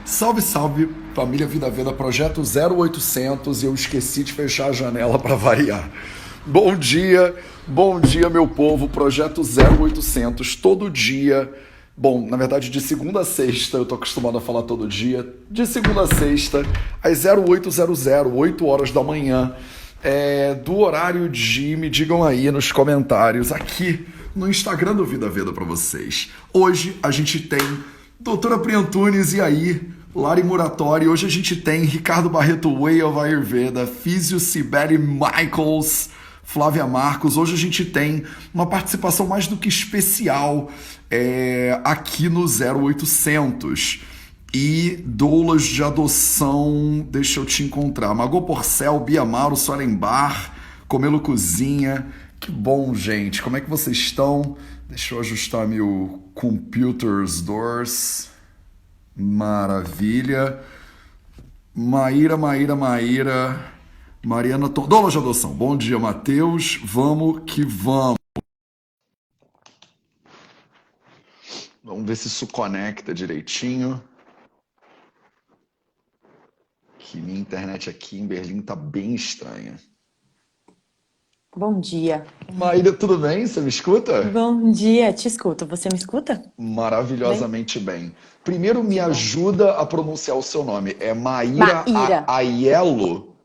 Salve, salve, família Vida Veda, projeto 0800 e eu esqueci de fechar a janela para variar. Bom dia meu povo, projeto 0800, todo dia, bom, na verdade de segunda a sexta, eu tô acostumado a falar todo dia, de segunda a sexta, às 0800, 8 horas da manhã, do horário de, me digam aí nos comentários, aqui no Instagram do Vida Veda para vocês. Hoje a gente tem Doutora Pri Antunes, e aí? Lari Muratori. Hoje a gente tem Ricardo Barreto, Way of Ayurveda, Físio Sibeli Michaels, Flávia Marcos. Hoje a gente tem uma participação mais do que especial aqui no 0800. E doulas de adoção, deixa eu te encontrar. Magô Porcel, Bia Mauro, Solembar, Comelo Cozinha. Que bom, gente. Como é que vocês estão? Deixa eu ajustar meu computers doors. Maravilha. Maíra. Mariana Doula de adoção. Bom dia, Matheus. Vamos que vamos. Vamos ver se isso conecta direitinho. Que minha internet aqui em Berlim tá bem estranha. Bom dia. Maíra, tudo bem? Você me escuta? Bom dia, te escuto. Você me escuta? Bem? Maravilhosamente bem. Primeiro, me Que bom. ajuda a pronunciar o seu nome. É Maíra Maíra. Aiello?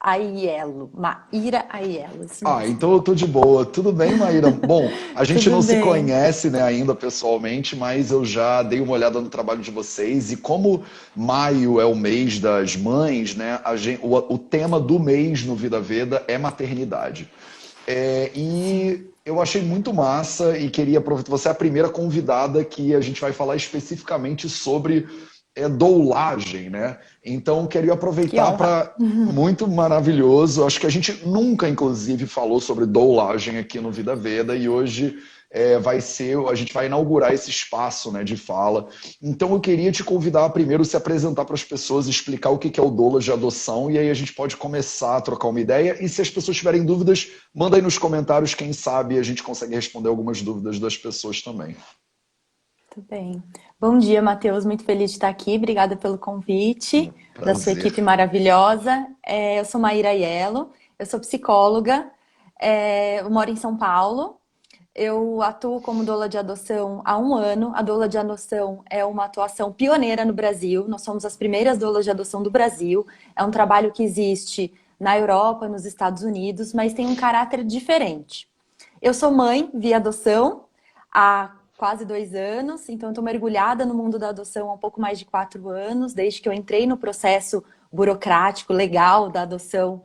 Aiello. Maíra Aiello, isso Ah, mesmo. então eu tô de boa. Tudo bem, Maíra? Bom, a gente Tudo não se bem. conhece, né, ainda pessoalmente, mas eu já dei uma olhada no trabalho de vocês e como maio é o mês das mães, né, o tema do mês no Vida Veda é maternidade. E eu achei muito massa e queria aproveitar. Você é a primeira convidada que a gente vai falar especificamente sobre doulagem, né? Então queria Que aproveitar honra. para muito maravilhoso. Acho que a gente nunca, inclusive, falou sobre doulagem aqui no Vida Veda e hoje a gente vai inaugurar esse espaço, né, de fala. Então eu queria te convidar a primeiro se apresentar para as pessoas, explicar o que é o doula de adoção e aí a gente pode começar a trocar uma ideia. E se as pessoas tiverem dúvidas, manda aí nos comentários, quem sabe a gente consegue responder algumas dúvidas das pessoas também. Tudo bem. Bom dia, Matheus. Muito feliz de estar aqui. Obrigada pelo convite da sua Prazer. equipe maravilhosa. Eu sou Maíra Aiello, eu sou psicóloga, eu moro em São Paulo. Eu atuo como doula de adoção há um ano. A doula de adoção é uma atuação pioneira no Brasil. Nós somos as primeiras doulas de adoção do Brasil. É um trabalho que existe na Europa, nos Estados Unidos, mas tem um caráter diferente. Eu sou mãe via adoção há quase 2 anos, então estou mergulhada no mundo da adoção há um pouco mais de 4 anos, desde que eu entrei no processo burocrático, legal da adoção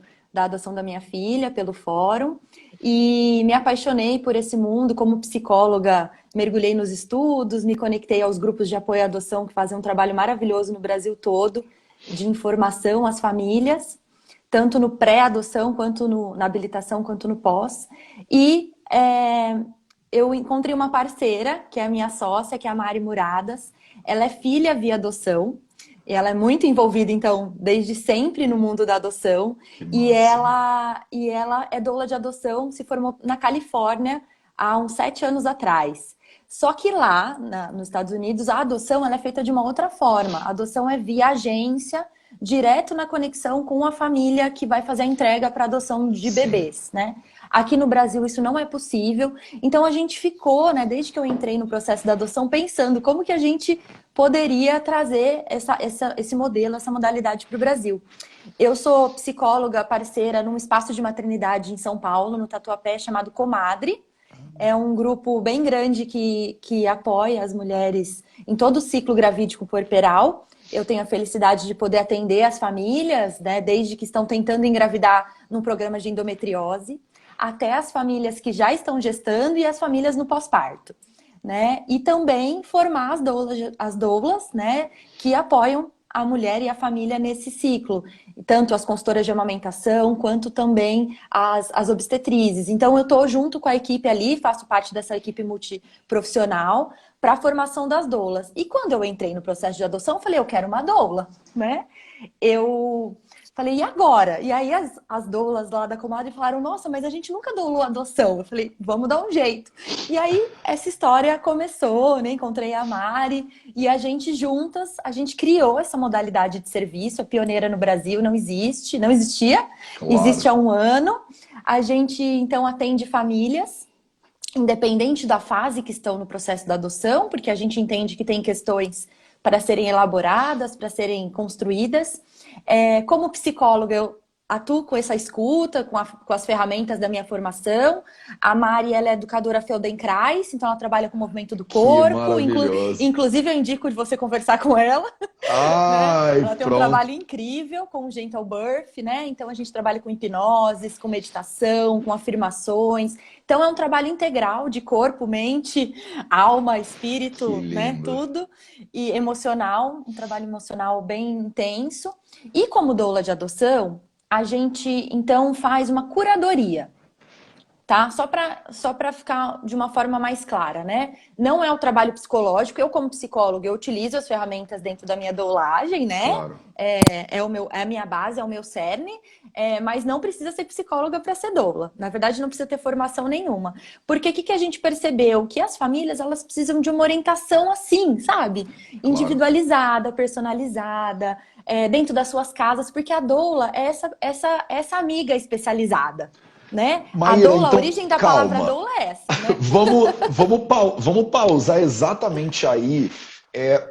da minha filha pelo fórum. E me apaixonei por esse mundo como psicóloga, mergulhei nos estudos, me conectei aos grupos de apoio à adoção que fazem um trabalho maravilhoso no Brasil todo, de informação às famílias, tanto no pré-adoção, quanto na habilitação, quanto no pós. E eu encontrei uma parceira, que é a minha sócia, que é a Mari Muradas. Ela é filha via adoção, e ela é muito envolvida, então, desde sempre no mundo da adoção. Que E massa. ela é doula de adoção, se formou na Califórnia há uns 7 anos atrás. Só que lá, nos Estados Unidos, a adoção ela é feita de uma outra forma. A adoção é via agência, direto na conexão com a família que vai fazer a entrega para adoção de Sim. bebês, né? Aqui no Brasil isso não é possível. Então a gente ficou, né, desde que eu entrei no processo da adoção, pensando como que a gente poderia trazer esse modelo, essa modalidade para o Brasil. Eu sou psicóloga parceira num espaço de maternidade em São Paulo, no Tatuapé, chamado Comadre. É um grupo bem grande que apoia as mulheres em todo o ciclo gravídico puerperal. Eu tenho a felicidade de poder atender as famílias, né, desde que estão tentando engravidar num programa de endometriose, até as famílias que já estão gestando e as famílias no pós-parto, né? E também formar as doulas, né, que apoiam a mulher e a família nesse ciclo, tanto as consultoras de amamentação, quanto também as obstetrizes. Então eu estou junto com a equipe ali, faço parte dessa equipe multiprofissional para a formação das doulas. E quando eu entrei no processo de adoção, eu falei, eu quero uma doula, né? Eu Falei, e agora? E aí as doulas lá da comadre falaram, nossa, mas a gente nunca doulou adoção. Eu falei, vamos dar um jeito. E aí essa história começou, né? Encontrei a Mari e a gente juntas, a gente criou essa modalidade de serviço, é pioneira no Brasil, não existe, não existia, existe Claro. há um ano. A gente então atende famílias, independente da fase que estão no processo da adoção, porque a gente entende que tem questões para serem elaboradas, para serem construídas. Como psicóloga, eu atuo com essa escuta, com as ferramentas da minha formação. A Mari, ela é educadora Feldenkrais, então ela trabalha com o movimento do Que corpo. maravilhoso. Inclusive, eu indico de você conversar com ela, né? Ai, Ela tem um pronto. trabalho incrível com o Gentle Birth, né? Então, a gente trabalha com hipnoses, com meditação, com afirmações. Então, é um trabalho integral de corpo, mente, alma, Que espírito, né? lindo. Tudo. E emocional, um trabalho emocional bem intenso. E como doula de adoção, a gente então faz uma curadoria, tá? Só para ficar de uma forma mais clara, né? Não é o trabalho psicológico. Eu, como psicóloga, eu utilizo as ferramentas dentro da minha doulagem, né? Claro, É a minha base, é o meu cerne, mas não precisa ser psicóloga para ser doula. Na verdade, não precisa ter formação nenhuma. Porque o que a gente percebeu? Que as famílias, elas precisam de uma orientação assim, sabe? claro. Individualizada, personalizada, dentro das suas casas, porque a doula é essa amiga especializada, né? A Maíra, doula, a então, origem da palavra calma. doula é essa, né? Vamos pausar exatamente aí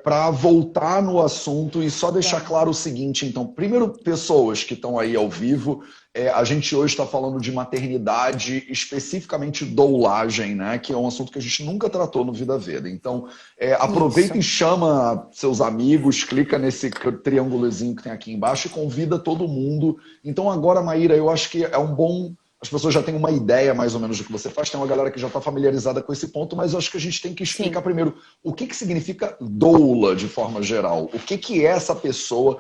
para voltar no assunto e só deixar Vamos. claro o seguinte, então. Primeiro, pessoas que estão aí ao vivo, a gente hoje está falando de maternidade, especificamente doulagem, né? Que é um assunto que a gente nunca tratou no Vida Veda. Então, aproveita Isso. e chama seus amigos, clica nesse triângulozinho que tem aqui embaixo e convida todo mundo. Então, agora, Maíra, eu acho que é um bom. As pessoas já têm uma ideia mais ou menos do que você faz, tem uma galera que já está familiarizada com esse ponto, mas eu acho que a gente tem que explicar Sim, primeiro o que significa doula de forma geral. O que é essa pessoa?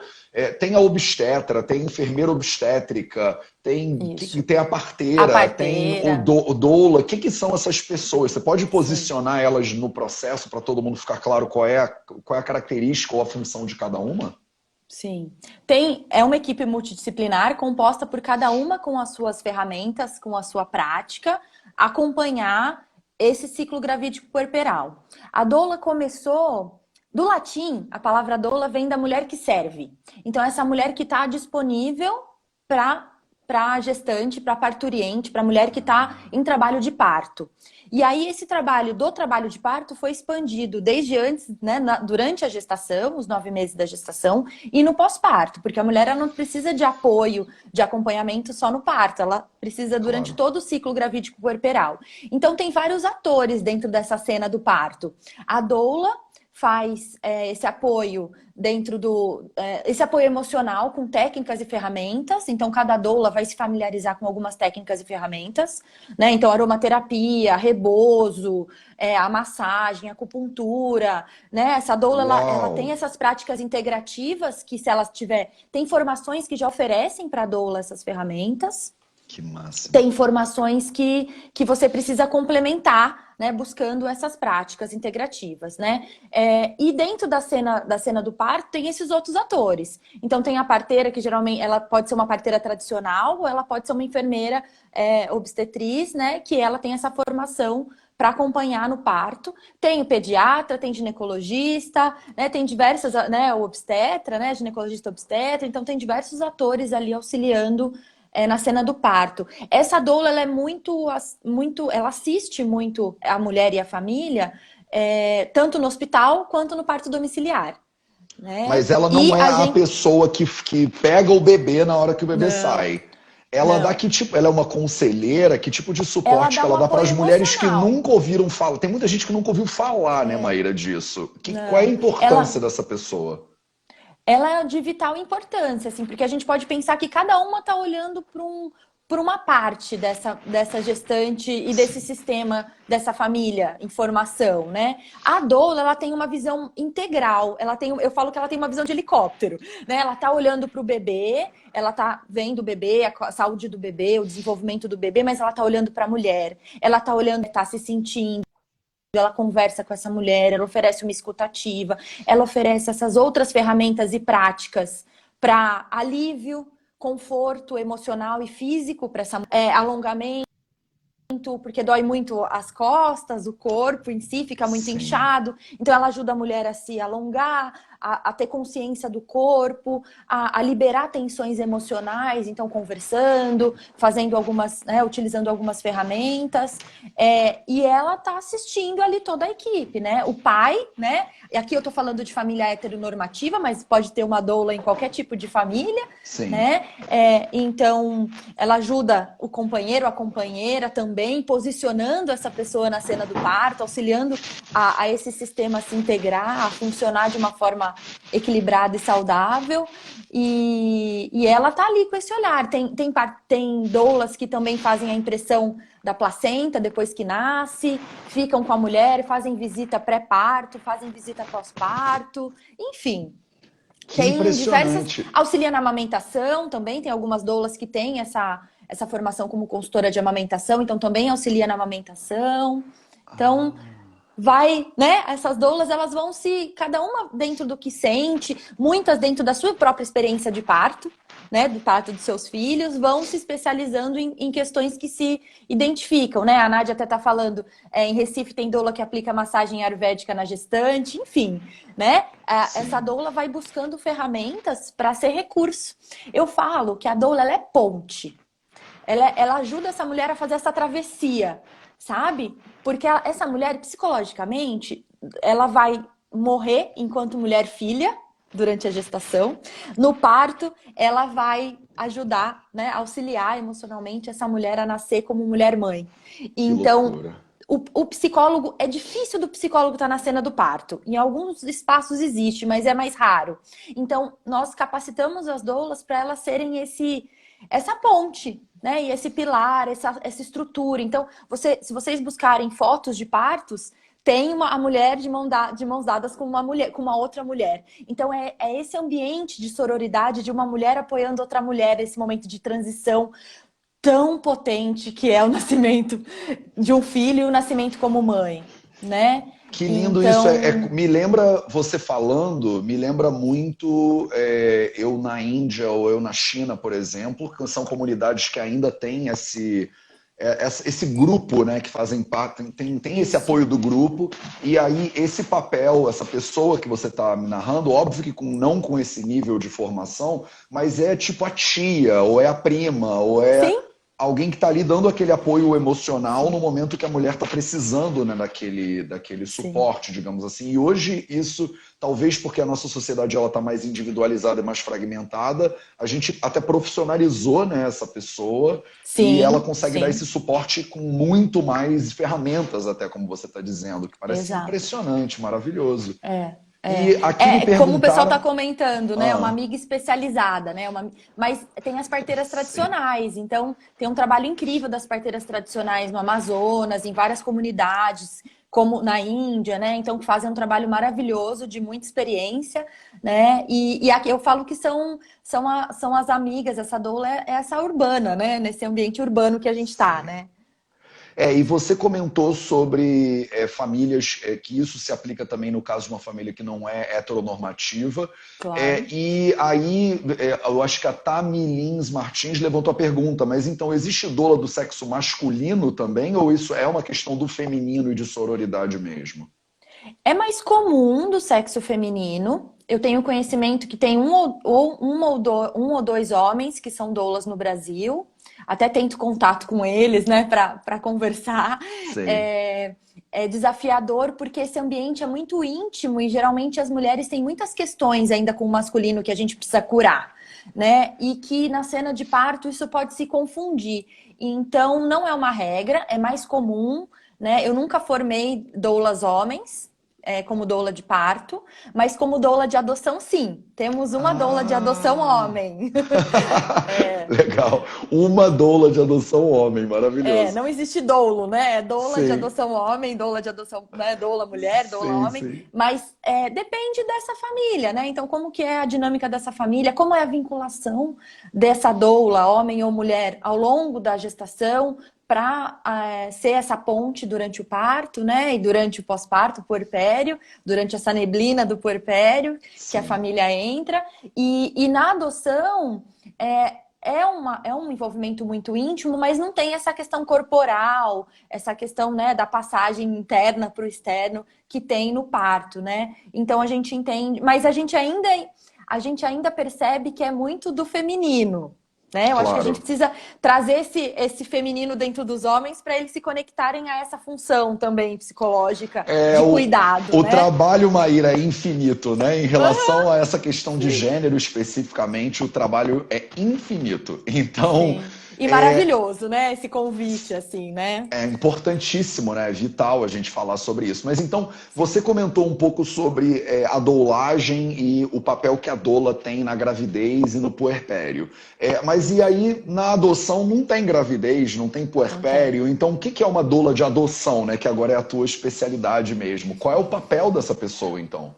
Tem a obstetra, tem a enfermeira obstétrica, isso. tem a A parteira, tem parteira. o doula. O que são essas pessoas? Você pode Sim. posicionar elas no processo para todo mundo ficar claro qual é a característica ou a função de cada uma? Sim. É uma equipe multidisciplinar composta por cada uma com as suas ferramentas, com a sua prática, acompanhar esse ciclo gravídico puerperal. A doula começou do latim, a palavra doula vem da mulher que serve. Então, essa mulher que está disponível para a gestante, para a parturiente, para a mulher que está em trabalho de parto. E aí esse trabalho de parto foi expandido desde antes, né, durante a gestação, os 9 meses da gestação, e no pós-parto, porque a mulher ela não precisa de apoio, de acompanhamento só no parto, ela precisa durante Claro. todo o ciclo gravídico puerperal. Então tem vários atores dentro dessa cena do parto. A doula faz esse apoio esse apoio emocional com técnicas e ferramentas. Então, cada doula vai se familiarizar com algumas técnicas e ferramentas, né? Então, aromaterapia, rebozo, a massagem, a acupuntura, né? Essa doula, ela tem Uau! essas práticas integrativas que, se ela tiver, tem formações que já oferecem para a doula essas ferramentas. Que máximo. Tem informações que você precisa complementar, né, buscando essas práticas integrativas, né? E dentro da cena do parto tem esses outros atores. Então tem a parteira, que geralmente ela pode ser uma parteira tradicional ou ela pode ser uma enfermeira obstetriz, né? Que ela tem essa formação para acompanhar no parto. Tem o pediatra, tem ginecologista, né? Tem diversas, né? O obstetra, né? Ginecologista obstetra. Então tem diversos atores ali auxiliando na cena do parto. Essa doula, ela é muito, ela assiste muito a mulher e a família, tanto no hospital quanto no parto domiciliar, né? Mas ela E não é a a gente pessoa que pega o bebê na hora que o bebê não, sai. Ela dá não. que tipo, ela é uma conselheira, que tipo de Ela suporte que dá um ela dá para apoio as mulheres que emocional. nunca ouviram falar? Tem muita gente que nunca ouviu falar, né, Maíra, disso. Qual é a Não. importância dessa pessoa? Ela é de vital importância, assim, porque a gente pode pensar que cada uma está olhando para uma parte dessa gestante e desse Sim, sistema, dessa família em formação, né? A doula, ela tem uma visão integral, eu falo que ela tem uma visão de helicóptero, né? Ela está olhando para o bebê, ela está vendo o bebê, a saúde do bebê, o desenvolvimento do bebê, mas ela está olhando para a mulher, ela está olhando, está se sentindo, ela conversa com essa mulher, ela oferece uma escutativa, ela oferece essas outras ferramentas e práticas para alívio, conforto emocional e físico para essa mulher, alongamento, porque dói muito as costas, o corpo em si fica muito Sim. inchado. Então ela ajuda a mulher a se alongar, a ter consciência do corpo, a liberar tensões emocionais, então conversando, fazendo algumas, né, utilizando algumas ferramentas. E ela tá assistindo ali toda a equipe, né? O pai, né? E aqui eu tô falando de família heteronormativa, mas pode ter uma doula em qualquer tipo de família, Sim. né? Então ela ajuda o companheiro, a companheira também, posicionando essa pessoa na cena do parto, auxiliando a esse sistema a se integrar, a funcionar de uma forma equilibrada e saudável. E ela tá ali com esse olhar. Tem doulas que também fazem a impressão da placenta depois que nasce, ficam com a mulher, fazem visita pré-parto, fazem visita pós-parto, enfim. Que Tem diversas. impressionante. Auxilia na amamentação também, tem algumas doulas que têm essa formação como consultora de amamentação, então também auxilia na amamentação. Então, vai, né? Essas doulas, elas vão se, cada uma dentro do que sente, muitas dentro da sua própria experiência de parto, né? Do parto dos seus filhos, vão se especializando em questões que se identificam, né? A Nádia até tá falando, em Recife tem doula que aplica massagem ayurvédica na gestante, enfim, né? Essa Sim. doula vai buscando ferramentas para ser recurso. Eu falo que a doula, ela é ponte. Ela ajuda essa mulher a fazer essa travessia, sabe? Porque essa mulher, psicologicamente, ela vai morrer enquanto mulher filha durante a gestação. No parto, ela vai ajudar, né, auxiliar emocionalmente essa mulher a nascer como mulher mãe. Que Então, loucura. o psicólogo, é difícil do psicólogo estar na cena do parto. Em alguns espaços existe, mas é mais raro. Então, nós capacitamos as doulas para elas serem essa ponte, né? E esse pilar, essa estrutura. Então, se vocês buscarem fotos de partos, tem a mulher de mãos dadas com uma mulher, com uma outra mulher. Então, é esse ambiente de sororidade de uma mulher apoiando outra mulher, esse momento de transição tão potente que é o nascimento de um filho e o nascimento como mãe, né? Que lindo isso. Então, Me lembra você falando, me lembra muito eu na Índia ou eu na China, por exemplo, que são comunidades que ainda têm esse grupo, né, que fazem parte, tem esse isso, apoio do grupo, e aí esse papel, essa pessoa que você está me narrando, óbvio que não com esse nível de formação, mas é tipo a tia, ou é a prima, ou é sim, alguém que está ali dando aquele apoio emocional no sim, momento que a mulher está precisando, né, daquele sim, suporte, digamos assim. E hoje isso, talvez porque a nossa sociedade ela está mais individualizada e mais fragmentada, a gente até profissionalizou, né, essa pessoa e ela sim, consegue dar esse sim, suporte com muito mais ferramentas, até como você está dizendo, que parece exato. impressionante, maravilhoso. É, E aqui me como o pessoal está perguntaram. comentando, né? Uma Ah, amiga especializada, né? Mas tem as parteiras tradicionais, então tem um trabalho incrível das parteiras tradicionais no Amazonas, em várias comunidades, como na Índia, né? Então que fazem um trabalho maravilhoso, de muita experiência, né? E aqui eu falo que são as amigas, essa doula é essa urbana, né? Nesse ambiente urbano que a gente está, sim. né? E você comentou sobre famílias, que isso se aplica também no caso de uma família que não é heteronormativa. Claro. E aí, eu acho que a Tami Lins Martins levantou a pergunta, mas então existe doula do sexo masculino também, ou isso é uma questão do feminino e de sororidade mesmo? É mais comum do sexo feminino. Eu tenho conhecimento que tem um ou dois homens que são doulas no Brasil. Até tento contato com eles, né, para conversar. Sei. É desafiador porque esse ambiente é muito íntimo e geralmente as mulheres têm muitas questões ainda com o masculino que a gente precisa curar, né? E que na cena de parto isso pode se confundir. Então não é uma regra, é mais comum, né? Eu nunca formei doulas homens, como doula de parto, mas como doula de adoção, sim. Temos uma doula de adoção Ah! homem. Legal. Uma doula de adoção homem, maravilhoso. Não existe doulo, né? É doula de Sim, adoção homem, doula de adoção, né? Doula mulher, doula sim, homem, sim. mas depende dessa família, né? Então, como que é a dinâmica dessa família? Como é a vinculação dessa doula, homem ou mulher, ao longo da gestação, para ser essa ponte durante o parto, né? E durante o pós-parto, puerpério, durante essa neblina do puerpério que a Sim. família entra. E na adoção, é um envolvimento muito íntimo, mas não tem essa questão corporal, essa questão, né, da passagem interna para o externo que tem no parto, né? Então a gente entende, mas a gente ainda percebe que é muito do feminino. Né? Eu acho que a gente Claro. precisa trazer esse feminino dentro dos homens para eles se conectarem a essa função também psicológica É, de o, cuidado, o né? trabalho, Maíra, é infinito, né? Em relação a essa questão de Sim. gênero especificamente, o trabalho é infinito. Então, Sim. E é, maravilhoso, né? Esse convite, assim, né? é importantíssimo, né? É vital a gente falar sobre isso. Mas então, você comentou um pouco sobre a doulagem e o papel que a doula tem na gravidez e no puerpério. Mas e aí, na adoção, não tem gravidez, não tem Não tem. puerpério. Então, o que é uma doula de adoção, né? Que agora é a tua especialidade mesmo. Qual é o papel dessa pessoa, então?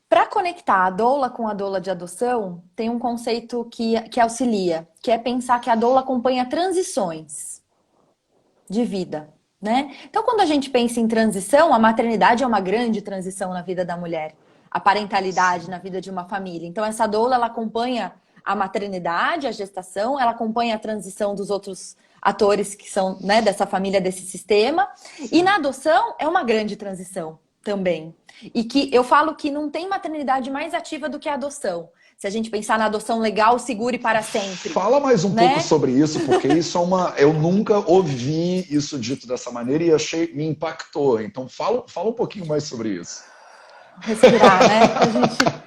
Para conectar a doula com a doula de adoção, tem um conceito que auxilia, que é pensar que a doula acompanha transições de vida, né? Então, quando a gente pensa em transição, a maternidade é uma grande transição na vida da mulher, a parentalidade na vida de uma família. Então, essa doula, ela acompanha a maternidade, a gestação, ela acompanha a transição dos outros atores que são, né, dessa família, desse sistema. E na adoção é uma grande transição também. E que eu falo que não tem maternidade mais ativa do que a adoção. Se a gente pensar na adoção legal, segure para sempre, Fala mais um pouco né? sobre isso, porque isso é uma. Eu nunca ouvi isso dito dessa maneira e achei, me impactou. Então, fala um pouquinho mais sobre isso. Respirar, né? Pra gente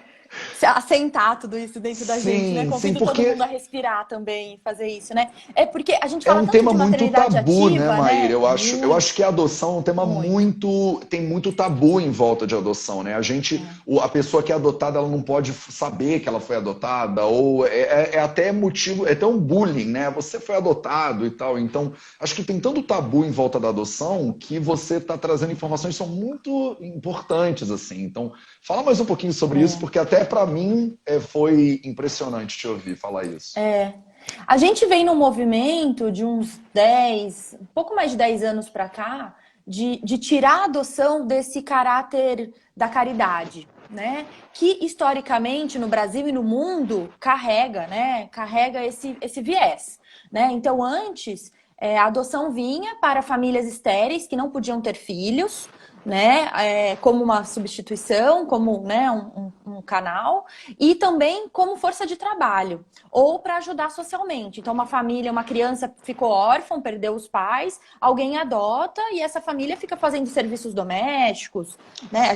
assentar tudo isso dentro da gente, né? Sim, sim, Convido todo mundo a porque respirar também e fazer isso, né? É porque a gente é fala um tanto tema de muito maternidade tabu, né, ativa, Maíra? né? Eu acho Muito, que a adoção é um tema muito. muito, tem muito tabu em volta de adoção, né? É. A pessoa que é adotada, ela não pode saber que ela foi adotada, ou é até motivo, é até um bullying, né? Você foi adotado e tal. Então, acho que tem tanto tabu em volta da adoção que você está trazendo informações que são muito importantes, assim. Então, fala mais um pouquinho sobre isso, É. porque até para mim foi impressionante te ouvir falar isso. É. A gente vem num movimento de uns 10, um pouco mais de 10 anos para cá, de tirar a adoção desse caráter da caridade, né? Que historicamente no Brasil e no mundo carrega, né? Carrega esse viés, né? Então antes a adoção vinha para famílias estéreis que não podiam ter filhos, né? Como uma substituição, como, né, um canal, e também como força de trabalho ou para ajudar socialmente. Então, uma família, uma criança ficou órfã, perdeu os pais, alguém adota e essa família fica fazendo serviços domésticos, né?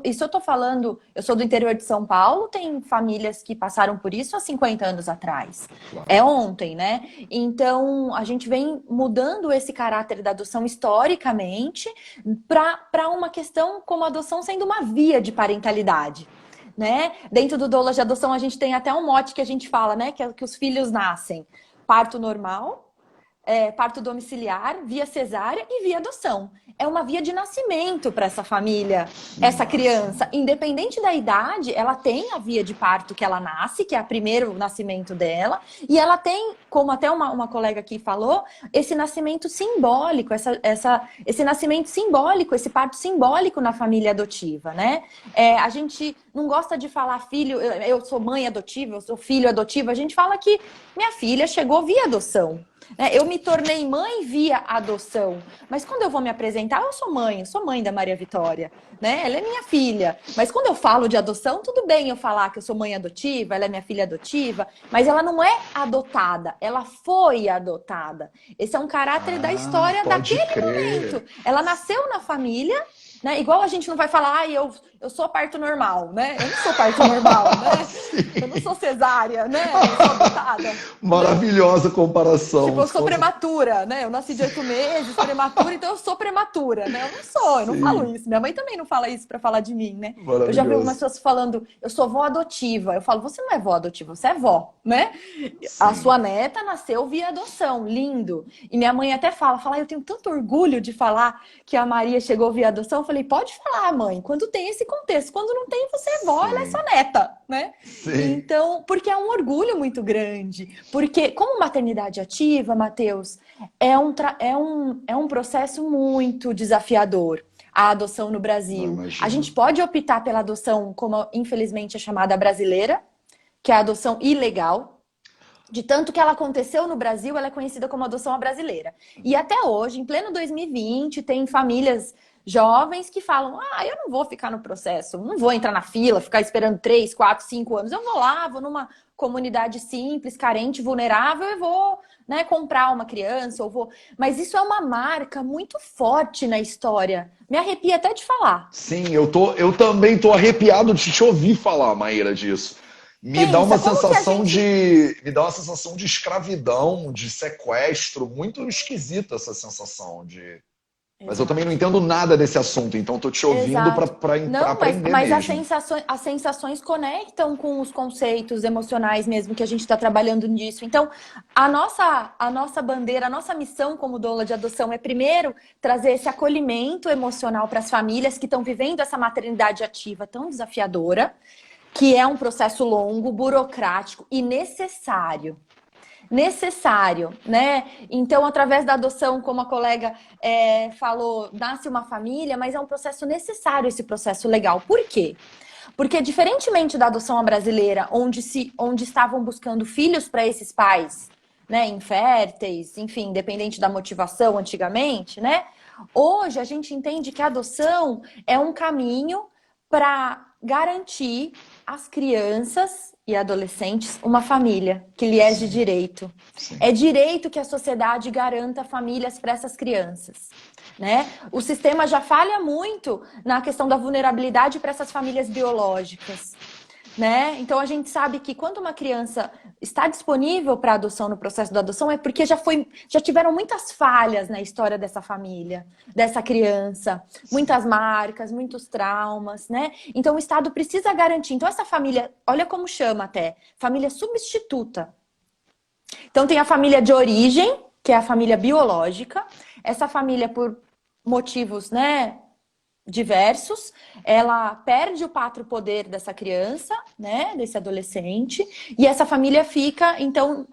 Isso eu tô falando, eu sou do interior de São Paulo, tem famílias que passaram por isso há 50 anos atrás. Claro. É ontem, né? Então, a gente vem mudando esse caráter da adoção historicamente para uma questão como a adoção sendo uma via de parentalidade. Né? Dentro do doula de adoção a gente tem até um mote que a gente fala, né? Que os filhos nascem parto normal, parto domiciliar, via cesárea e via adoção. É uma via de nascimento para essa família, Que essa massa. criança. Independente da idade, ela tem a via de parto que ela nasce, que é o primeiro nascimento dela, e ela tem, como até uma colega aqui falou, esse nascimento simbólico, esse nascimento simbólico, esse parto simbólico na família adotiva, né? A gente não gosta de falar filho, eu sou mãe adotiva, eu sou filho adotivo, a gente fala que minha filha chegou via adoção. Eu me tornei mãe via adoção, mas quando eu vou me apresentar, eu sou mãe da Maria Vitória, né? Ela é minha filha. Mas quando eu falo de adoção, tudo bem eu falar que eu sou mãe adotiva, ela é minha filha adotiva, mas ela não é adotada, ela foi adotada. Esse é um caráter da Ah, história pode daquele momento. crer. Ela nasceu na família, né? Igual a gente não vai falar, eu sou parto normal, né? Eu não sou parto normal, né? Eu não sou Sim. cesárea, né? Eu sou adotada, né? Maravilhosa Tipo, comparação. eu sou prematura, né? Eu nasci de 8 meses, prematura, então eu sou prematura, né? Eu não sou, eu não falo Sim, isso. Minha mãe também não fala isso pra falar de mim, né? Eu já vi algumas maravilhoso. pessoas falando, eu sou vó adotiva. Eu falo, você não é vó adotiva, você é vó, né? A Sim. sua neta nasceu via adoção, lindo. E minha mãe até fala, eu tenho tanto orgulho de falar que a Maria chegou via adoção. Eu falei, pode falar, mãe, quando tem esse contexto. Quando não tem, você é vó, ela é sua Sim. neta, né? Sim. Então, porque é um orgulho muito grande. Porque, como maternidade ativa, Matheus, é um processo muito desafiador. A adoção no Não Brasil. A gente imagino. pode optar pela adoção, como infelizmente é chamada brasileira, que é a adoção ilegal. De tanto que ela aconteceu no Brasil, ela é conhecida como adoção à brasileira. E até hoje, em pleno 2020, tem famílias jovens que falam: ah, eu não vou ficar no processo, não vou entrar na fila, ficar esperando 3, 4, 5 anos. Eu vou lá, vou numa comunidade simples, carente, vulnerável, e vou, né, comprar uma criança, ou vou. Mas isso é uma marca muito forte na história. Me arrepia até de falar. Sim, eu também tô arrepiado de te ouvir falar, Maíra, disso. Me dá uma Pensa, como que a sensação gente. me dá uma sensação de escravidão, de sequestro, muito esquisita essa sensação de. Mas eu também não Exato. entendo nada desse assunto, então tô te ouvindo Exato. para Não, aprender mas mesmo. as sensações conectam com os conceitos emocionais mesmo que a gente está trabalhando nisso. Então, a nossa bandeira, a nossa missão como doula de adoção é, primeiro, trazer esse acolhimento emocional para as famílias que estão vivendo essa maternidade ativa tão desafiadora, que é um processo longo, burocrático e necessário, né? Então, através da adoção, como a colega falou, nasce uma família, mas é um processo necessário esse processo legal. Por quê? Porque, diferentemente da adoção à brasileira, onde estavam buscando filhos para esses pais, né, inférteis, enfim, independente da motivação antigamente, né? Hoje a gente entende que a adoção é um caminho para garantir às crianças e adolescentes uma família que lhe é de Sim, direito. sim. É direito que a sociedade garanta famílias para essas crianças, né? O sistema já falha muito na questão da vulnerabilidade para essas famílias biológicas, né? Então a gente sabe que quando uma criança está disponível para adoção no processo da adoção é porque já tiveram muitas falhas na história dessa família, dessa criança, Sim. muitas marcas, muitos traumas, né? Então o Estado precisa garantir. Então essa família, olha como chama até, família substituta. Então tem a família de origem, que é a família biológica. Essa família por motivos, né, diversos, ela perde o pátrio poder dessa criança, né, desse adolescente, e essa família fica, então,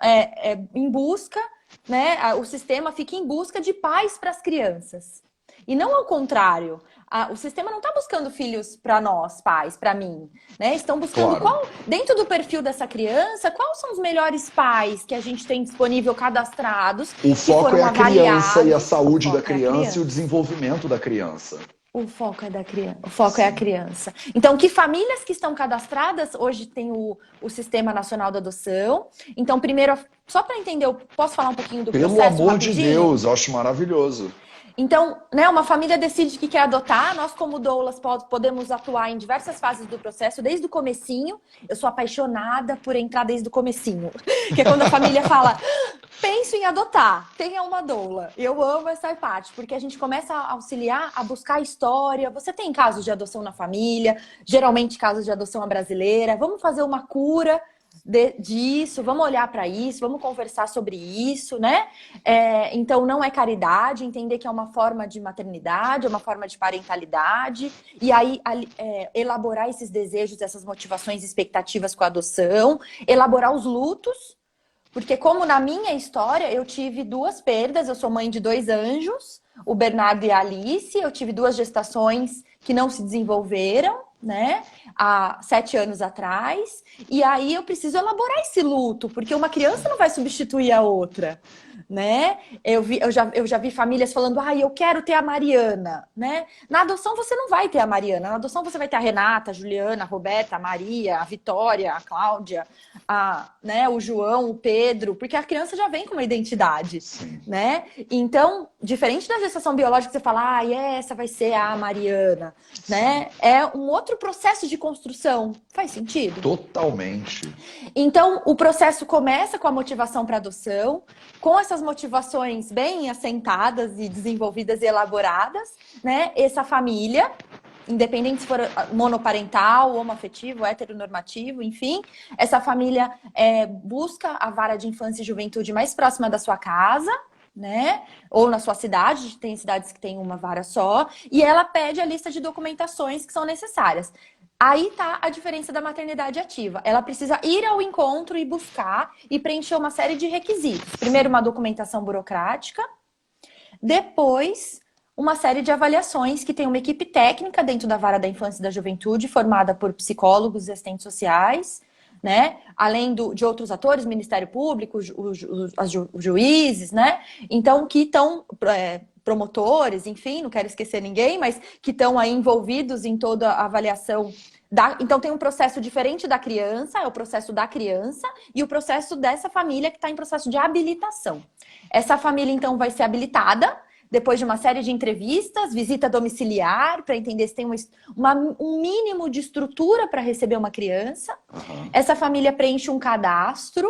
em busca, né, o sistema fica em busca de pais para as crianças. E não ao contrário. O sistema não está buscando filhos para nós, pais, para mim, né? Estão buscando Claro. dentro do perfil dessa criança, quais são os melhores pais que a gente tem disponível cadastrados, O que foco é foram a criança e a avaliados. O saúde da foco é a criança e o criança. desenvolvimento da criança. O foco é da criança, o foco é a Sim. criança. Então, que famílias que estão cadastradas, hoje tem o Sistema Nacional da Adoção. Então, primeiro, só para entender, eu posso falar um pouquinho do Pelo processo amor de rapidinho? Deus, eu acho maravilhoso. Então, né, uma família decide que quer adotar, nós como doulas podemos atuar em diversas fases do processo, desde o comecinho. Eu sou apaixonada por entrar desde o comecinho, que é quando a família fala: penso em adotar, tenha uma doula. Eu amo essa parte, porque a gente começa a auxiliar a buscar a história. Você tem casos de adoção na família, geralmente casos de adoção à brasileira. Vamos fazer uma cura disso, vamos olhar para isso, vamos conversar sobre isso, né? Então, não é caridade, entender que é uma forma de maternidade, é uma forma de parentalidade, e aí elaborar esses desejos, essas motivações, expectativas com a adoção, elaborar os lutos. Porque como na minha história, eu tive 2 perdas, eu sou mãe de 2 anjos, o Bernardo e a Alice, eu tive 2 gestações que não se desenvolveram, né, há 7 anos atrás, e aí eu preciso elaborar esse luto, porque uma criança não vai substituir a outra, né? Eu já vi famílias falando: eu quero ter a Mariana, né? Na adoção você não vai ter a Mariana, na adoção você vai ter a Renata, a Juliana, a Roberta, a Maria, a Vitória, a Cláudia, né, o João, o Pedro, porque a criança já vem com uma identidade, Sim. né? Então, diferente da gestação biológica, você fala: essa vai ser a Mariana, né? É um outro processo de construção. Faz sentido? Totalmente. Então, o processo começa com a motivação para adoção, com essas motivações bem assentadas e desenvolvidas e elaboradas, né? Essa família, independente se for monoparental, homoafetivo, heteronormativo, enfim, essa família busca a vara de infância e juventude mais próxima da sua casa, né? Ou na sua cidade, tem cidades que tem uma vara só, e ela pede a lista de documentações que são necessárias. Aí tá a diferença da maternidade ativa. Ela precisa ir ao encontro e buscar e preencher uma série de requisitos. Primeiro, uma documentação burocrática. Depois, uma série de avaliações que tem uma equipe técnica dentro da vara da infância e da juventude, formada por psicólogos e assistentes sociais, né? Além de outros atores, Ministério Público, os juízes, né? Então, que estão promotores, enfim, não quero esquecer ninguém, mas que estão aí envolvidos em toda a avaliação. Então, tem um processo diferente da criança, é o processo da criança, e o processo dessa família que está em processo de habilitação. Essa família, então, vai ser habilitada depois de uma série de entrevistas, visita domiciliar, para entender se tem um mínimo de estrutura para receber uma criança. Uhum. Essa família preenche um cadastro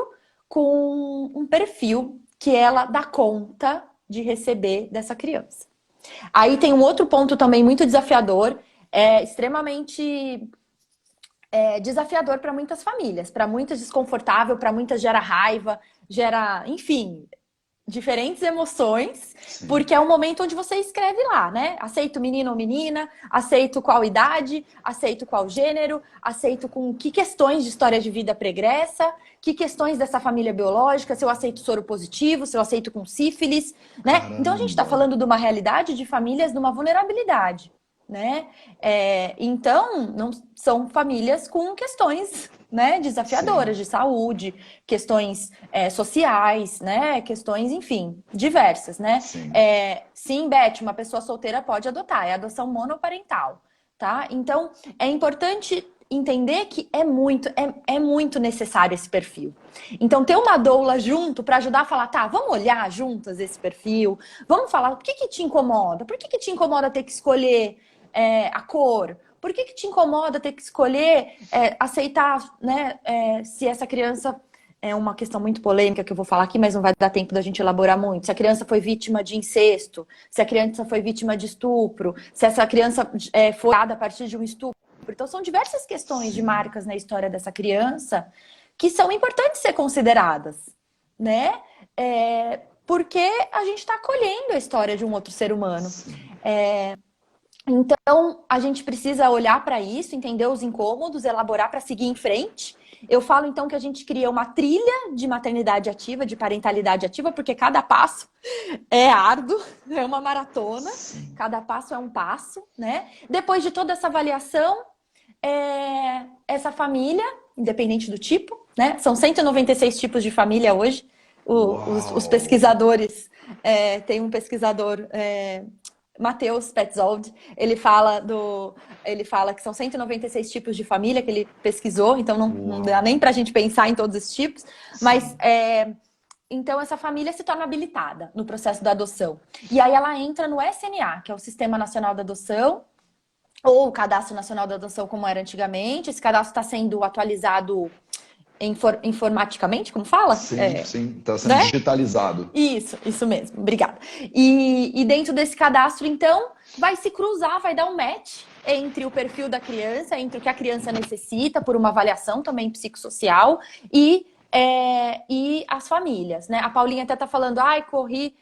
com um perfil que ela dá conta de receber dessa criança. Aí tem um outro ponto também muito desafiador, extremamente desafiador para muitas famílias, para muitas desconfortável, para muitas gera raiva, gera, enfim, diferentes emoções. Sim. Porque é um momento onde você escreve lá, né? Aceito menino ou menina, aceito qual idade, aceito qual gênero, aceito com que questões de história de vida pregressa, que questões dessa família biológica, se eu aceito soro positivo, se eu aceito com sífilis, né? Caramba. Então a gente está falando de uma realidade de famílias de uma vulnerabilidade, né? Então, não são famílias com questões, né, desafiadoras. Sim. De saúde, questões sociais, né? Questões, enfim, diversas, né? Sim. Sim, Beth, uma pessoa solteira pode adotar, é adoção monoparental, tá? Então, é importante entender que é muito necessário esse perfil. Então, ter uma doula junto para ajudar a falar, tá, vamos olhar juntas esse perfil, vamos falar o que te incomoda, por que te incomoda ter que escolher a cor, por que te incomoda ter que escolher aceitar, né, se essa criança... É uma questão muito polêmica que eu vou falar aqui, mas não vai dar tempo da gente elaborar muito. Se a criança foi vítima de incesto, se a criança foi vítima de estupro, se essa criança foi dada a partir de um estupro. Então, são diversas questões de marcas na história dessa criança que são importantes ser consideradas, né? Porque a gente está acolhendo a história de um outro ser humano. Então, a gente precisa olhar para isso, entender os incômodos, elaborar para seguir em frente. Eu falo, então, que a gente cria uma trilha de maternidade ativa, de parentalidade ativa, porque cada passo é árduo, é uma maratona, cada passo é um passo, né? Depois de toda essa avaliação, essa família, independente do tipo, né? São 196 tipos de família hoje. Os pesquisadores, tem um pesquisador... Matheus Petzold, ele fala que são 196 tipos de família que ele pesquisou, então não dá nem pra gente pensar em todos esses tipos, mas então essa família se torna habilitada no processo da adoção. E aí ela entra no SNA, que é o Sistema Nacional da Adoção, ou o Cadastro Nacional da Adoção, como era antigamente. Esse cadastro está sendo atualizado informaticamente, como fala? Sim, está sendo digitalizado. Isso mesmo, obrigada. E dentro desse cadastro, então, vai se cruzar, vai dar um match entre o perfil da criança, entre o que a criança necessita, por uma avaliação também psicossocial, e as famílias, né? A Paulinha até tá falando, corri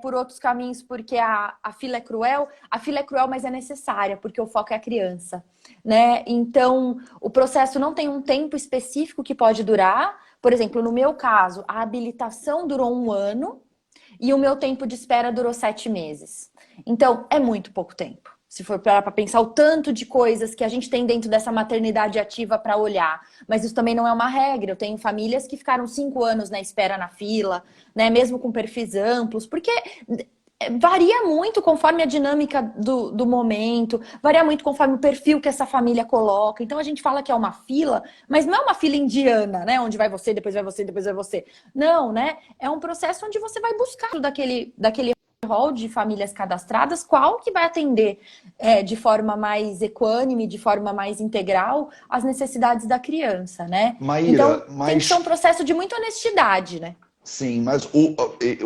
por outros caminhos porque a fila é cruel. A fila é cruel, mas é necessária, porque o foco é a criança, né? Então, o processo não tem um tempo específico que pode durar. Por exemplo, no meu caso, a habilitação durou 1 ano e o meu tempo de espera durou 7 meses. Então, é muito pouco tempo. Se for para pensar o tanto de coisas que a gente tem dentro dessa maternidade ativa para olhar. Mas isso também não é uma regra. Eu tenho famílias que ficaram 5 anos na espera na fila, né? Mesmo com perfis amplos, porque varia muito conforme a dinâmica do momento, varia muito conforme o perfil que essa família coloca. Então a gente fala que é uma fila, mas não é uma fila indiana, né? Onde vai você, depois vai você, depois vai você. Não, né? É um processo onde você vai buscar daquele rol de famílias cadastradas, qual que vai atender de forma mais equânime, de forma mais integral, as necessidades da criança, né? Maíra, então, tem que ser um processo de muita honestidade, né? Sim, mas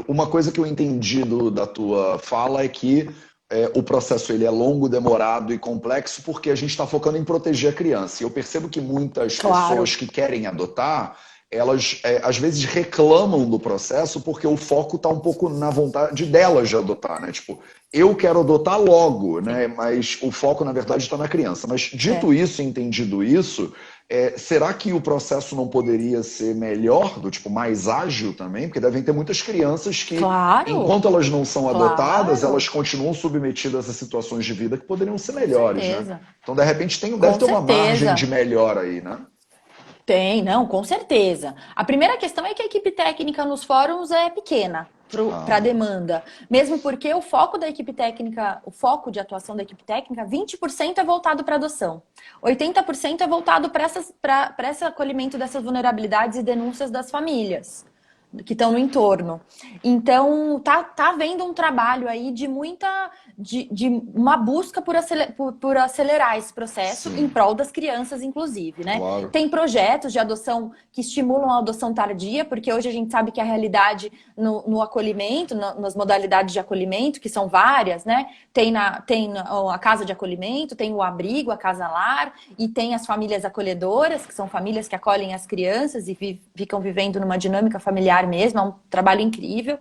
uma coisa que eu entendi da tua fala é que o processo ele é longo, demorado e complexo porque a gente está focando em proteger a criança. E eu percebo que muitas pessoas que querem adotar, elas às vezes reclamam do processo porque o foco está um pouco na vontade delas de adotar, né? Tipo, eu quero adotar logo, né? Mas o foco, na verdade, está na criança. Mas dito isso, entendido isso, será que o processo não poderia ser melhor, do tipo mais ágil também? Porque devem ter muitas crianças que, enquanto elas não são adotadas, elas continuam submetidas a situações de vida que poderiam ser melhores, né? Então, de repente, deve ter uma margem de melhor aí, né? Tem, não, com certeza. A primeira questão é que a equipe técnica nos fóruns é pequena para a Ah, demanda. Mesmo porque o foco da equipe técnica, o foco de atuação da equipe técnica, 20% é voltado para adoção. 80% é voltado para esse acolhimento dessas vulnerabilidades e denúncias das famílias que estão no entorno. Então, tá havendo um trabalho aí de de uma busca por acelerar esse processo em sim, prol das crianças, inclusive, né? claro. Tem projetos de adoção que estimulam a adoção tardia, porque hoje a gente sabe que a realidade no acolhimento, nas modalidades de acolhimento, que são várias, né? Tem a casa de acolhimento, tem o abrigo, a casa-lar, e tem as famílias acolhedoras, que são famílias que acolhem as crianças e ficam vivendo numa dinâmica familiar mesmo, é um trabalho incrível.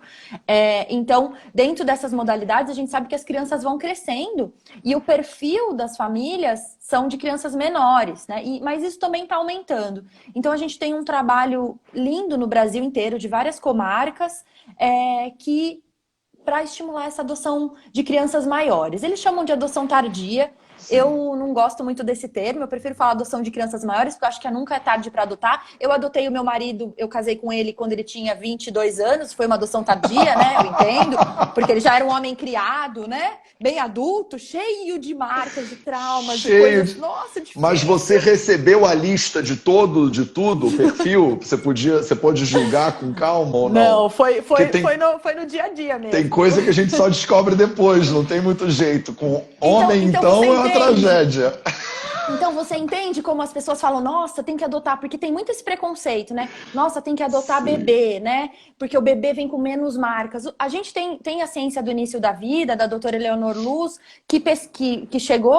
Então, dentro dessas modalidades, a gente sabe que as crianças vão crescendo e o perfil das famílias são de crianças menores, né? Mas isso também está aumentando. Então, a gente tem um trabalho lindo no Brasil inteiro, de várias comarcas, que para estimular essa adoção de crianças maiores. Eles chamam de adoção tardia. Sim. Eu não gosto muito desse termo, eu prefiro falar adoção de crianças maiores, porque eu acho que nunca é tarde para adotar. Eu adotei o meu marido, eu casei com ele quando ele tinha 22 anos, foi uma adoção tardia, né? Eu entendo, porque ele já era um homem criado, né? Bem adulto, cheio de marcas, de traumas, de Cheio coisas, de... nossa, Mas você difícil. recebeu a lista de tudo, o perfil? Você pode julgar com calma ou não? Não, Porque foi no dia a dia tem mesmo, viu? coisa que a gente só descobre depois, não tem muito jeito. Com homem, Então você então, é uma entende. tragédia. Então você entende como as pessoas falam, nossa, tem que adotar, porque tem muito esse preconceito, né? Nossa, tem que adotar Sim, bebê, né? Porque o bebê vem com menos marcas. A gente tem a ciência do início da vida, da doutora Eleonor Luz, que chegou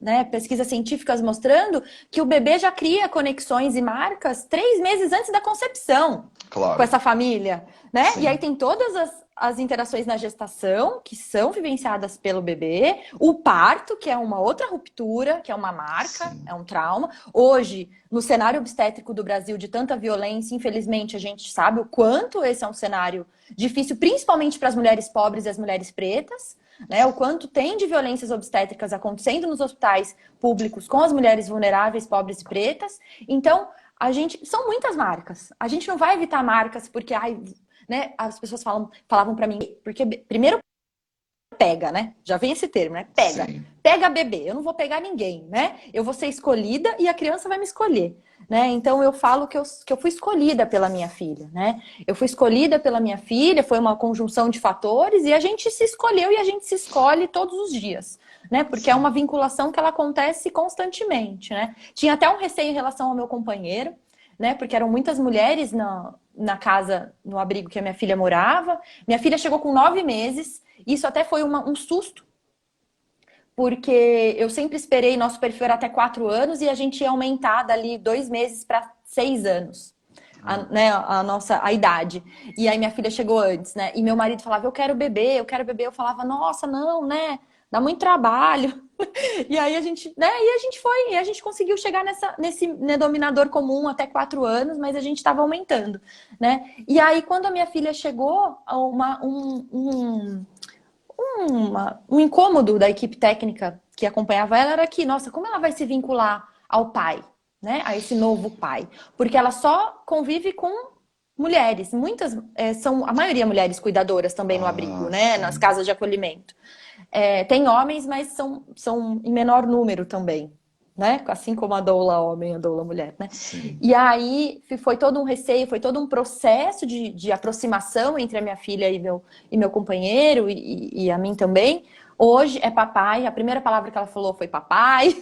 né, pesquisas científicas mostrando que o bebê já cria conexões e marcas 3 meses antes da concepção com claro. essa família, né? E aí Sim, tem todas as interações na gestação, que são vivenciadas pelo bebê, o parto, que é uma outra ruptura, que é uma marca, sim. é um trauma. Hoje, no cenário obstétrico do Brasil, de tanta violência, infelizmente, a gente sabe o quanto esse é um cenário difícil, principalmente para as mulheres pobres e as mulheres pretas, né? O quanto tem de violências obstétricas acontecendo nos hospitais públicos com as mulheres vulneráveis, pobres e pretas. Então, são muitas marcas. A gente não vai evitar marcas porque, ai, né, as pessoas falavam para mim, porque primeiro pega, né? Já vem esse termo, né? Pega. Sim. Pega bebê. Eu não vou pegar ninguém, né? Eu vou ser escolhida e a criança vai me escolher, né? Então eu falo que eu fui escolhida pela minha filha, né? Eu fui escolhida pela minha filha, foi uma conjunção de fatores e a gente se escolheu e a gente se escolhe todos os dias, né? Porque é uma vinculação que ela acontece constantemente, né? Tinha até um receio em relação ao meu companheiro, né? Porque eram muitas mulheres na casa, no abrigo que a minha filha morava. Minha filha chegou com 9 meses. Isso até foi um susto, porque eu sempre esperei, nosso perfil era até 4 anos e a gente ia aumentar dali 2 meses para 6 anos. Né, a idade. E aí minha filha chegou antes, né? E meu marido falava, eu quero bebê, eu quero bebê. Eu falava, nossa, não, né? Dá muito trabalho. E aí a gente, né? E a gente conseguiu chegar nesse denominador comum até 4 anos, mas a gente estava aumentando, né? E aí quando a minha filha chegou, um incômodo da equipe técnica que acompanhava ela era que, nossa, como ela vai se vincular ao pai, né? A esse novo pai? Porque ela só convive com mulheres. Muitas são, a maioria mulheres cuidadoras também no abrigo, Ah, né? Nas sim. casas de acolhimento. Tem homens, mas são em menor número também, né? Assim como a doula homem, a doula mulher, né? Sim. E aí foi todo um receio, foi todo um processo de aproximação entre a minha filha e meu companheiro e a mim também. Hoje é papai, a primeira palavra que ela falou foi papai.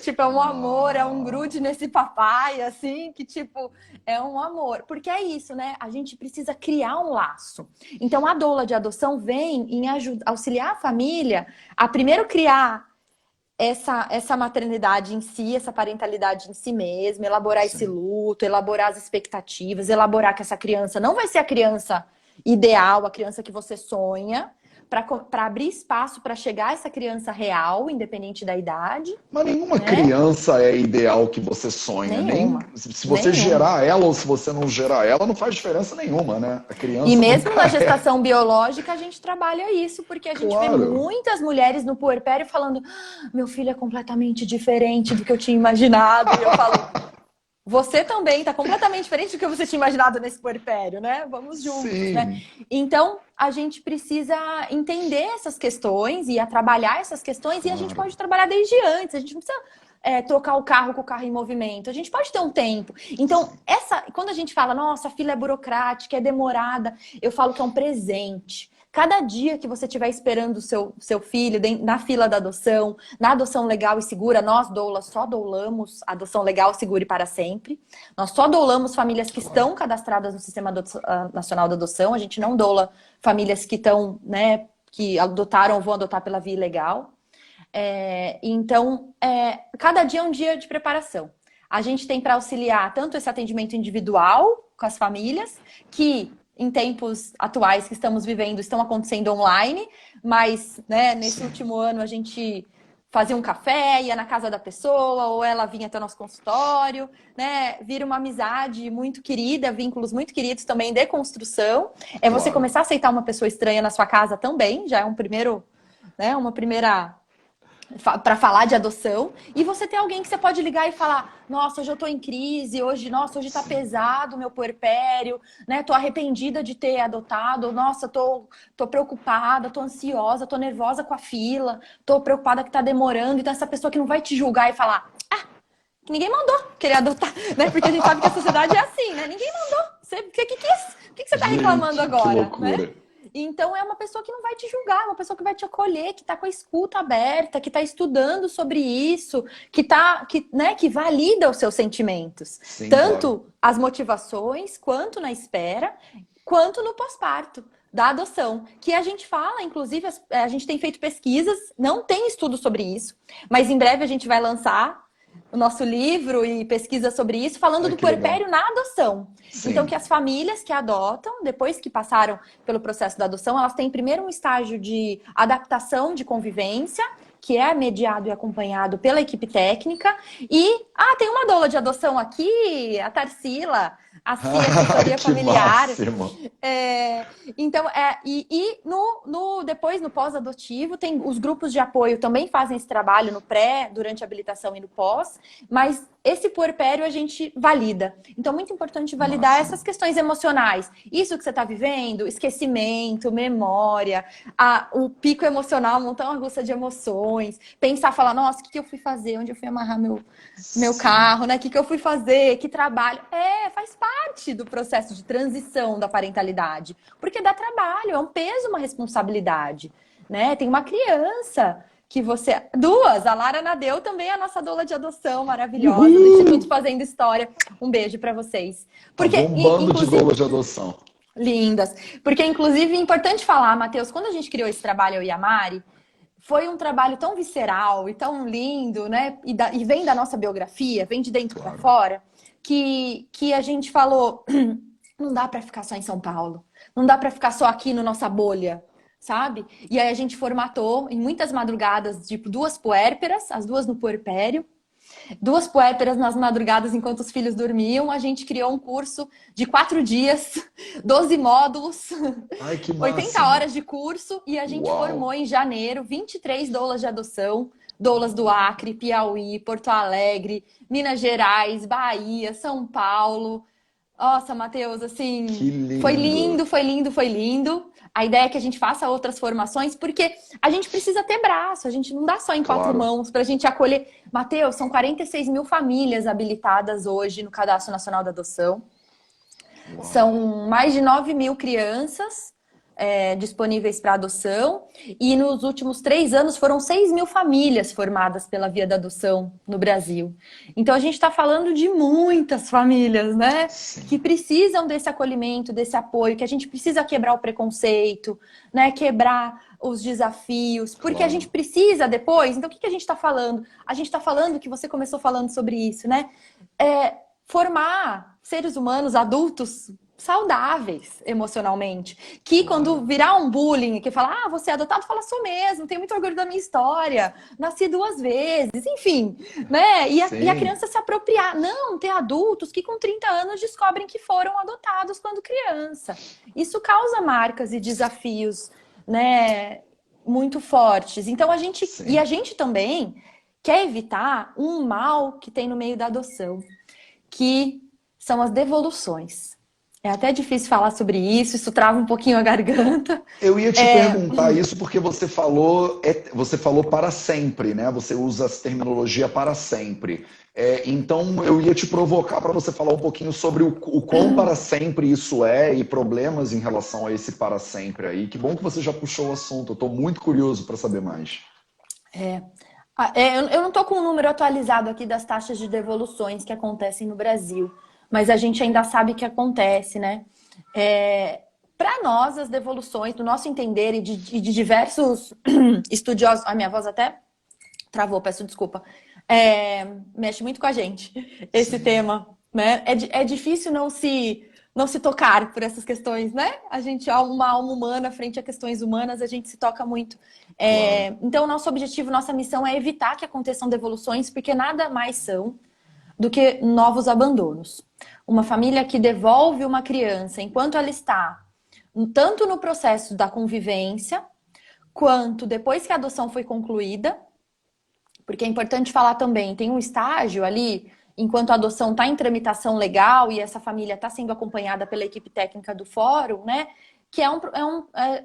Tipo, é um amor, é um Ah, grude nesse papai, assim, que tipo, é um amor. Porque é isso, né? A gente precisa criar um laço. Então, a doula de adoção vem em auxiliar a família a primeiro criar essa maternidade em si, essa parentalidade em si mesma, elaborar esse sim. luto, elaborar as expectativas, elaborar que essa criança não vai ser a criança ideal, a criança que você sonha, para abrir espaço para chegar a essa criança real, independente da idade, Mas nenhuma né? criança é ideal que você sonha. Nem Nenhuma. se você Nenhuma. gerar ela ou se você não gerar ela, não faz diferença nenhuma, né? A E criança mesmo nunca na é. gestação biológica, a gente trabalha isso, porque a gente vê Claro. muitas mulheres no puerpério falando: "Ah, meu filho é completamente diferente do que eu tinha imaginado." E eu falo, Você também está completamente diferente do que você tinha imaginado nesse puerpério, né? Vamos juntos, né? Sim, Então, a gente precisa entender essas questões e a trabalhar essas questões, e a gente claro. pode trabalhar desde antes. A gente não precisa trocar o carro com o carro em movimento. A gente pode ter um tempo. Então, quando a gente fala, nossa, a fila é burocrática, é demorada, eu falo que é um presente. Cada dia que você estiver esperando o seu filho na fila da adoção, na adoção legal e segura, nós, doulas, só doulamos adoção legal, segura e para sempre. Nós só doulamos famílias que Claro. estão cadastradas no Sistema Nacional da Adoção. A gente não doula famílias que estão, né, que adotaram ou vão adotar pela via ilegal. Então, cada dia é um dia de preparação. A gente tem para auxiliar tanto esse atendimento individual com as famílias, que em tempos atuais que estamos vivendo estão acontecendo online, mas né, nesse último ano a gente fazia um café, ia na casa da pessoa, ou ela vinha até o nosso consultório, né? Vira uma amizade muito querida, vínculos muito queridos também de construção. É você Claro. começar a aceitar uma pessoa estranha na sua casa também, já é um primeiro, né, uma primeira para falar de adoção, e você ter alguém que você pode ligar e falar, nossa, hoje eu tô em crise, hoje tá pesado o meu puerpério, né? Tô arrependida de ter adotado, nossa, tô preocupada, tô ansiosa, tô nervosa com a fila, tô preocupada que tá demorando. Então essa pessoa que não vai te julgar e falar, que ninguém mandou querer adotar, né? Porque a gente sabe que a sociedade é assim, né? Ninguém mandou. Você, o que você tá reclamando Gente, que agora, né? loucura. Então é uma pessoa que não vai te julgar, é uma pessoa que vai te acolher, que está com a escuta aberta, que está estudando sobre isso, que valida os seus sentimentos. Sim, claro. Tanto as motivações, quanto na espera, quanto no pós-parto da adoção. Que a gente fala, inclusive, a gente tem feito pesquisas, não tem estudo sobre isso, mas em breve a gente vai lançar o nosso livro e pesquisa sobre isso, falando Ai, do que legal. puerpério na adoção. Então, Sim, que as famílias que adotam, depois que passaram pelo processo da adoção, elas têm primeiro um estágio de adaptação de convivência, que é mediado e acompanhado pela equipe técnica. E, tem uma doula de adoção aqui, a Tarsila, a CIA Assessoria que Familiar. máximo. Então, depois, no pós-adotivo, tem os grupos de apoio também fazem esse trabalho no pré, durante a habilitação e no pós, mas esse puerpério a gente valida. Então, muito importante validar Máximo. essas questões emocionais. Isso que você está vivendo, esquecimento, memória, o pico emocional, montanha-russa de emoções, pensar, falar, nossa, o que eu fui fazer? Onde eu fui amarrar meu Sim, carro, né? O que eu fui fazer? Que trabalho? Faz parte do processo de transição da parentalidade. Porque dá trabalho, é um peso, uma responsabilidade, né? Tem uma criança que você... Duas, a Lara Nadeu também é a nossa doula de adoção maravilhosa do Instituto uhul! Fazendo História. Um beijo para vocês. Tá Porque, bombando de inclusive... doula de adoção. Lindas. Porque, inclusive, é importante falar, Matheus, quando a gente criou esse trabalho, eu e a Mari, foi um trabalho tão visceral e tão lindo, né? E vem da nossa biografia, vem de dentro para Claro. fora, que a gente falou, não dá para ficar só em São Paulo, não dá para ficar só aqui na nossa bolha, sabe? E aí a gente formatou em muitas madrugadas, tipo, duas puérperas, as duas no puerpério, duas puérperas nas madrugadas enquanto os filhos dormiam. A gente criou um curso de 4 dias, 12 módulos, Ai, que 80 máximo. horas de curso, e a gente formou Uau. em janeiro 23 doulas de adoção, doulas do Acre, Piauí, Porto Alegre, Minas Gerais, Bahia, São Paulo. Nossa, Matheus, Que assim, foi lindo. lindo, foi lindo, foi lindo. A ideia é que a gente faça outras formações, porque a gente precisa ter braço, a gente não dá só em quatro Claro. mãos para a gente acolher. Matheus, são 46 mil famílias habilitadas hoje no Cadastro Nacional da Adoção. Uau. São mais de 9 mil crianças disponíveis para adoção. E nos últimos 3 anos foram 6 mil famílias formadas pela via da adoção no Brasil. Então a gente está falando de muitas famílias, né? Sim, Que precisam desse acolhimento, desse apoio, que a gente precisa quebrar o preconceito, né? Quebrar os desafios, porque a gente claro. precisa depois. Então o que a gente está falando? A gente está falando que você começou falando sobre isso, né? Formar seres humanos, adultos saudáveis emocionalmente, que Claro. quando virar um bullying, que fala, você é adotado, fala, sou mesmo, tenho muito orgulho da minha história, nasci 2 vezes, enfim, né? E a Sim, criança se apropriar. Não, ter adultos que com 30 anos descobrem que foram adotados quando criança. Isso causa marcas e desafios, né, muito fortes. Então a sim. gente também quer evitar um mal que tem no meio da adoção, que são as devoluções. É até difícil falar sobre isso, isso trava um pouquinho a garganta. Eu ia te perguntar isso porque você falou para sempre, né? Você usa essa terminologia para sempre. Então eu ia te provocar para você falar um pouquinho sobre o quão para sempre isso é e problemas em relação a esse para sempre aí. Que bom que você já puxou o assunto. Eu estou muito curioso para saber mais. Eu não estou com o número atualizado aqui das taxas de devoluções que acontecem no Brasil, mas a gente ainda sabe que acontece, né? Para nós, as devoluções, do nosso entender e de diversos estudiosos... A minha voz até travou, peço desculpa. Mexe muito com a gente, esse tema, né? É difícil não se tocar por essas questões, né? A gente é uma alma humana frente a questões humanas, a gente se toca muito. Claro. Então, nosso objetivo, nossa missão é evitar que aconteçam devoluções, porque nada mais são do que novos abandonos. Uma família que devolve uma criança enquanto ela está tanto no processo da convivência, quanto depois que a adoção foi concluída, porque é importante falar também, tem um estágio ali, enquanto a adoção está em tramitação legal e essa família está sendo acompanhada pela equipe técnica do fórum, né? Que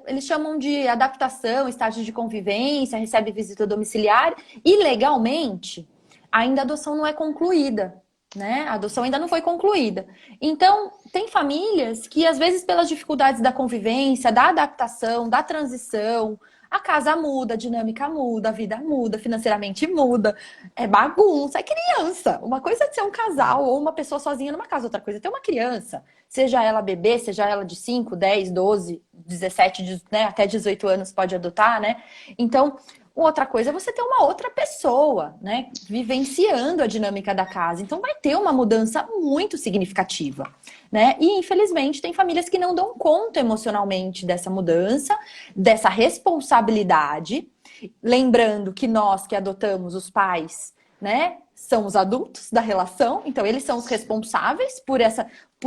eles chamam de adaptação, estágio de convivência, recebe visita domiciliar e legalmente ainda a adoção não é concluída, né? A adoção ainda não foi concluída. Então, tem famílias que às vezes pelas dificuldades da convivência, da adaptação, da transição, a casa muda, a dinâmica muda, a vida muda, financeiramente muda, é bagunça, é criança. Uma coisa é ser um casal ou uma pessoa sozinha numa casa, outra coisa é ter uma criança. Seja ela bebê, seja ela de 5, 10, 12, 17, né, até 18 anos pode adotar, né? Então, outra coisa é você ter uma outra pessoa, né, vivenciando a dinâmica da casa. Então vai ter uma mudança muito significativa, né? E infelizmente tem famílias que não dão conta emocionalmente dessa mudança, dessa responsabilidade. Lembrando que nós que adotamos os pais, né, são os adultos da relação, então eles são os responsáveis por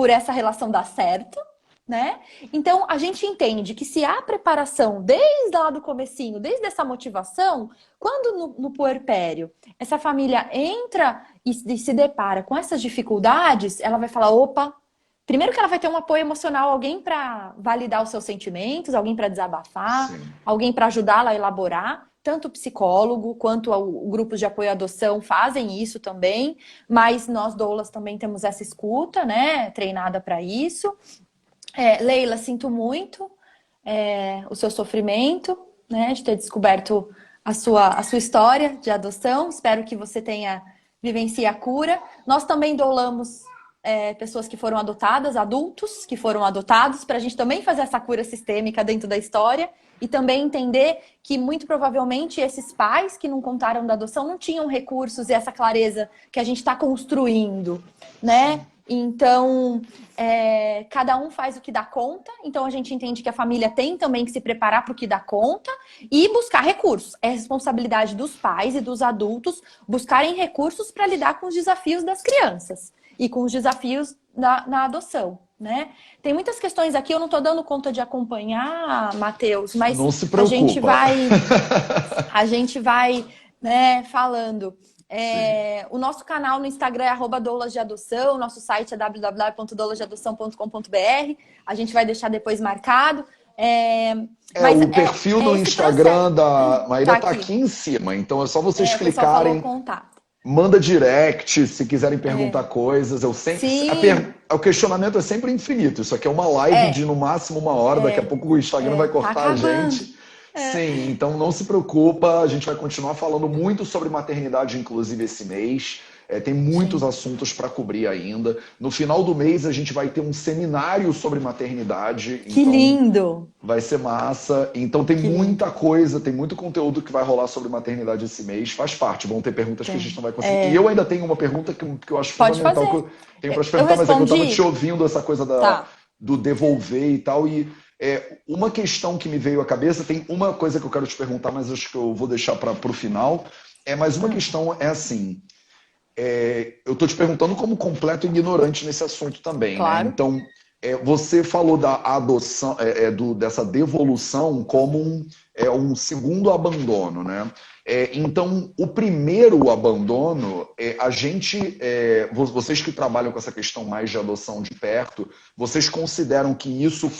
essa relação dar certo. Né? Então, a gente entende que se há preparação desde lá do comecinho, desde essa motivação, quando no puerpério essa família entra e se depara com essas dificuldades, ela vai falar, opa, primeiro que ela vai ter um apoio emocional, alguém para validar os seus sentimentos, alguém para desabafar, sim, alguém para ajudá-la a elaborar, tanto o psicólogo quanto o grupo de apoio à adoção fazem isso também, mas nós doulas também temos essa escuta, né, treinada para isso. Leila, sinto muito o seu sofrimento, né, de ter descoberto a sua história de adoção. Espero que você vivencie a cura. Nós também doulamos pessoas que foram adotadas, adultos que foram adotados, para a gente também fazer essa cura sistêmica dentro da história e também entender que muito provavelmente esses pais que não contaram da adoção não tinham recursos e essa clareza que a gente está construindo, né? Então, cada um faz o que dá conta. Então, a gente entende que a família tem também que se preparar para o que dá conta e buscar recursos. É responsabilidade dos pais e dos adultos buscarem recursos para lidar com os desafios das crianças e com os desafios na adoção, né? Tem muitas questões aqui, eu não estou dando conta de acompanhar, Matheus, mas não se preocupa. a gente vai, né, falando. O nosso canal no Instagram é @doulasdeadoção, o nosso site é www.doulasdeadoção.com.br. A gente vai deixar depois marcado. O perfil do Instagram da Maíra tá aqui em cima, então é só vocês clicarem. Manda direct, se quiserem perguntar coisas. Eu sempre. O questionamento é sempre infinito. Isso aqui é uma live de no máximo 1 hora. Daqui a pouco o Instagram vai cortar a gente. Sim, então não se preocupa, a gente vai continuar falando muito sobre maternidade, inclusive esse mês. Tem muitos assuntos para cobrir ainda. No final do mês a gente vai ter um seminário sobre maternidade. Que então, lindo! Vai ser massa. Então tem muita coisa, tem muito conteúdo que vai rolar sobre maternidade esse mês. Faz parte, vão ter perguntas que a gente não vai conseguir. E eu ainda tenho uma pergunta que eu acho fundamental que eu tenho para te perguntar, mas é que eu estava te ouvindo essa coisa do devolver e tal. E uma questão que me veio à cabeça, tem uma coisa que eu quero te perguntar, mas acho que eu vou deixar para o final. Mas uma questão é assim... eu estou te perguntando como completo ignorante nesse assunto também, claro, né? Então, Você falou da adoção, dessa devolução como um segundo abandono, né? Então, o primeiro abandono, vocês que trabalham com essa questão mais de adoção de perto, vocês consideram que isso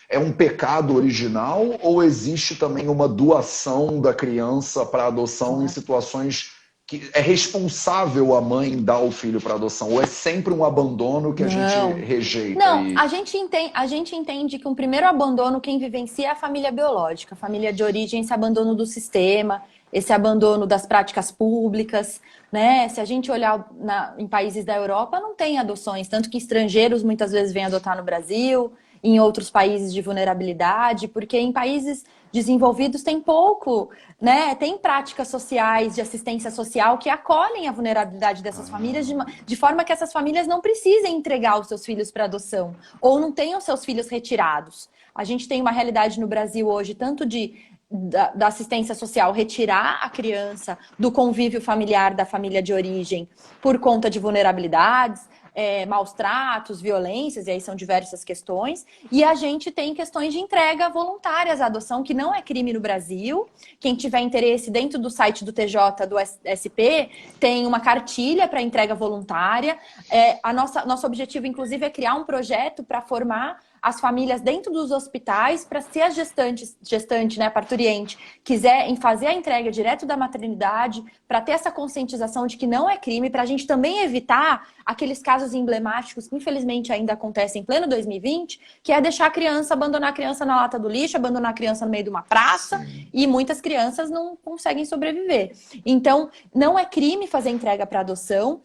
é um pecado original ou existe também uma doação da criança para adoção em situações que é responsável a mãe dar o filho para adoção? Ou é sempre um abandono que a gente Não. rejeita? Não, a gente entende que um primeiro abandono quem vivencia é a família biológica, a família de origem, esse abandono do sistema, esse abandono das práticas públicas, né? Se a gente olhar em países da Europa, não tem adoções, tanto que estrangeiros muitas vezes vêm adotar no Brasil, em outros países de vulnerabilidade, porque em países desenvolvidos tem pouco, né? Tem práticas sociais de assistência social que acolhem a vulnerabilidade dessas famílias de forma que essas famílias não precisem entregar os seus filhos para adoção ou não tenham seus filhos retirados. A gente tem uma realidade no Brasil hoje, tanto da assistência social retirar a criança do convívio familiar da família de origem por conta de vulnerabilidades, maus tratos, violências, e aí são diversas questões. E a gente tem questões de entrega voluntárias à adoção, que não é crime no Brasil. Quem tiver interesse, dentro do site do TJ, do SP, tem uma cartilha para entrega voluntária. Nosso objetivo, inclusive, é criar um projeto para formar as famílias dentro dos hospitais, para se a gestante, né, parturiente, quiser fazer a entrega direto da maternidade, para ter essa conscientização de que não é crime, para a gente também evitar aqueles casos emblemáticos que infelizmente ainda acontecem em pleno 2020, que é deixar abandonar a criança na lata do lixo, abandonar a criança no meio de uma praça, sim, e muitas crianças não conseguem sobreviver. Então, não é crime fazer entrega para adoção.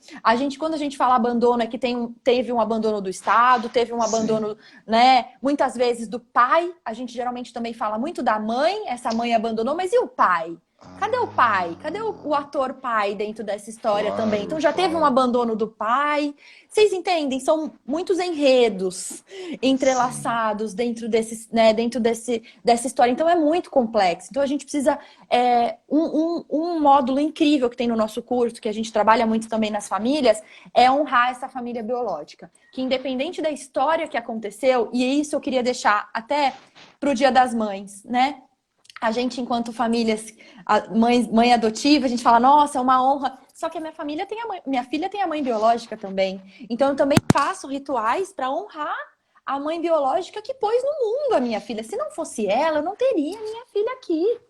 Quando a gente fala abandono, é que teve um abandono do Estado, teve um abandono, né, muitas vezes do pai. A gente geralmente também fala muito da mãe, essa mãe abandonou, mas e o pai? Cadê o pai? Cadê o ator pai dentro dessa história também? Então já teve um abandono do pai. Vocês entendem? São muitos enredos entrelaçados dentro dessa história. Então é muito complexo. Então a gente precisa... um módulo incrível que tem no nosso curso, que a gente trabalha muito também nas famílias, é honrar essa família biológica. Que independente da história que aconteceu, e isso eu queria deixar até para o Dia das Mães, né? A gente, enquanto famílias, mãe adotiva, a gente fala, nossa, é uma honra. Só que a minha filha tem a mãe biológica também. Então, eu também faço rituais para honrar a mãe biológica que pôs no mundo a minha filha. Se não fosse ela, eu não teria minha filha aqui.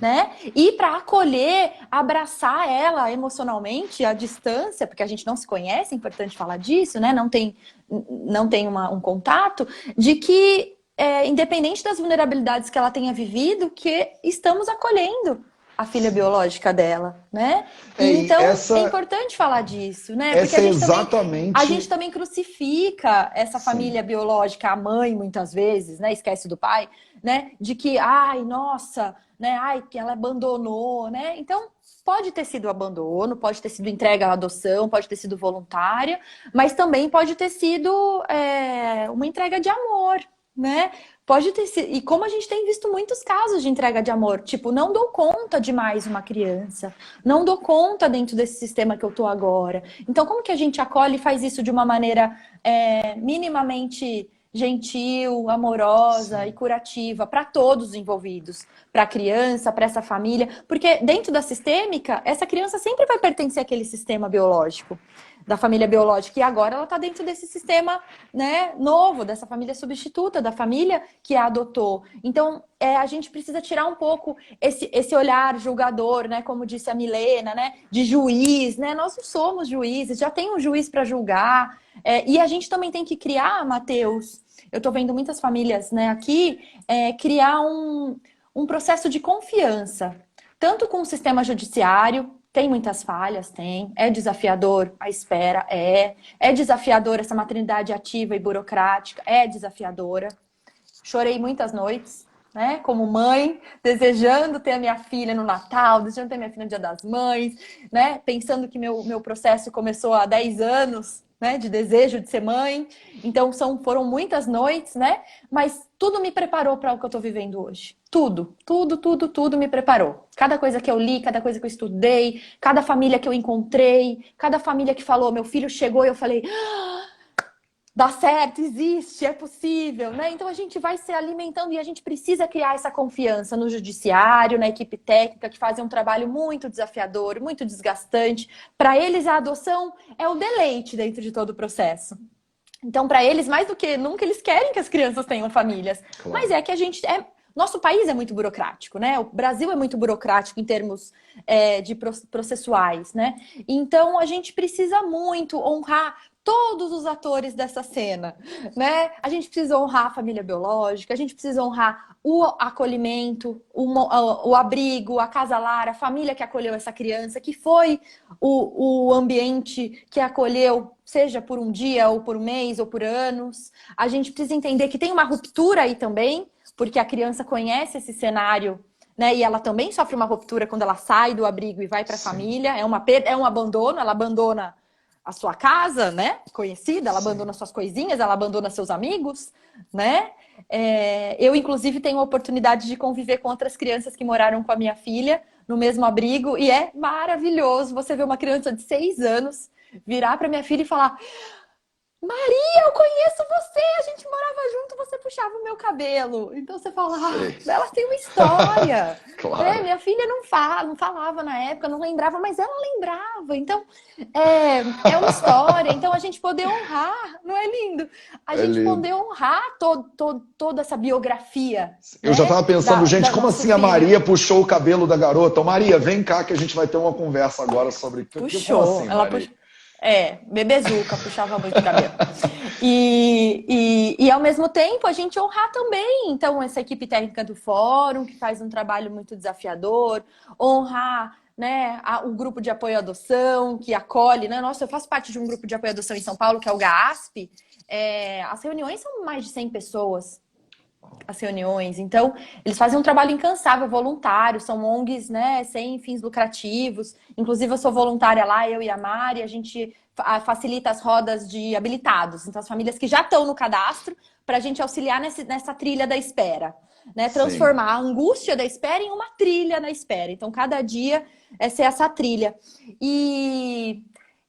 Né? E para acolher, abraçar ela emocionalmente à distância, porque a gente não se conhece, é importante falar disso, né? Não tem um contato, de que independente das vulnerabilidades que ela tenha vivido, que estamos acolhendo a filha biológica dela, né? Então, é importante falar disso, né? Porque a gente também crucifica essa família biológica, a mãe, muitas vezes, né? Esquece do pai, né? De que, ai, nossa, né? Ai, que ela abandonou, né? Então, pode ter sido abandono, pode ter sido entrega à adoção, pode ter sido voluntária, mas também pode ter sido uma entrega de amor, né? Pode ter sido. E como a gente tem visto muitos casos de entrega de amor, tipo, não dou conta de mais uma criança, não dou conta dentro desse sistema que eu tô agora. Então, como que a gente acolhe e faz isso de uma maneira minimamente gentil, amorosa, sim, e curativa para todos os envolvidos, para a criança, para essa família, porque dentro da sistêmica, essa criança sempre vai pertencer àquele sistema biológico, da família biológica, e agora ela está dentro desse sistema, né, novo, dessa família substituta, da família que a adotou. Então, a gente precisa tirar um pouco esse olhar julgador, né, como disse a Milena, né, de juiz, né, nós não somos juízes, já tem um juiz para julgar, e a gente também tem que criar, Matheus, eu estou vendo muitas famílias, né, aqui, criar um processo de confiança, tanto com o sistema judiciário. Tem muitas falhas, tem. É desafiador a espera, é desafiador essa maternidade ativa e burocrática, é desafiadora. Chorei muitas noites, né, como mãe, desejando ter a minha filha no Natal, desejando ter a minha filha no Dia das Mães, né, pensando que meu processo começou há 10 anos, né, de desejo de ser mãe. Então foram muitas noites, né, mas tudo me preparou para o que eu estou vivendo hoje. Tudo me preparou. Cada coisa que eu li, cada coisa que eu estudei, cada família que eu encontrei, cada família que falou, meu filho chegou, e eu falei, dá certo, existe, é possível, né? Então a gente vai se alimentando e a gente precisa criar essa confiança no judiciário, na equipe técnica, que fazem um trabalho muito desafiador, muito desgastante. Para eles, a adoção é o deleite dentro de todo o processo. Então, para eles, mais do que nunca, eles querem que as crianças tenham famílias. Claro. Mas é que a gente nosso país é muito burocrático, né? O Brasil é muito burocrático em termos de processuais, né? Então a gente precisa muito honrar todos os atores dessa cena, né? A gente precisa honrar a família biológica, a gente precisa honrar o acolhimento, o abrigo, a casa lar, a família que acolheu essa criança, que foi o ambiente que acolheu, seja por um dia, ou por um mês, ou por anos. A gente precisa entender que tem uma ruptura aí também, porque a criança conhece esse cenário, né? E ela também sofre uma ruptura quando ela sai do abrigo e vai para a família. É um abandono, ela abandona a sua casa, né? Conhecida, ela abandona suas coisinhas, ela abandona seus amigos, né? Eu, inclusive, tenho a oportunidade de conviver com outras crianças que moraram com a minha filha no mesmo abrigo, e é maravilhoso você ver uma criança de 6 anos virar para minha filha e falar: Maria, eu conheço você, a gente morava junto, você puxava o meu cabelo. Então você fala, ela tem uma história. Claro. Minha filha não falava na época, não lembrava, mas ela lembrava. Então, é uma história. Então, a gente poder honrar, não é lindo? A gente lindo. poder honrar toda essa biografia. Eu já estava pensando, gente, como assim a filho. Maria puxou o cabelo da garota? Maria, vem cá que a gente vai ter uma conversa agora sobre... Puxou, como assim, ela puxou. Bebezuca, puxava muito o cabelo. E ao mesmo tempo a gente honrar também, então, essa equipe técnica do fórum, que faz um trabalho muito desafiador, honrar, né, o grupo de apoio à adoção, que acolhe, né? Nossa, eu faço parte de um grupo de apoio à adoção em São Paulo, que é o GAASP. As reuniões são mais de 100 pessoas. As reuniões, então eles fazem um trabalho incansável, voluntário, são ONGs, né, sem fins lucrativos. Inclusive eu sou voluntária lá, eu e a Mari, a gente facilita as rodas de habilitados, então as famílias que já estão no cadastro, para a gente auxiliar nessa trilha da espera, né, transformar a angústia da espera em uma trilha na espera. Então cada dia é ser essa trilha. E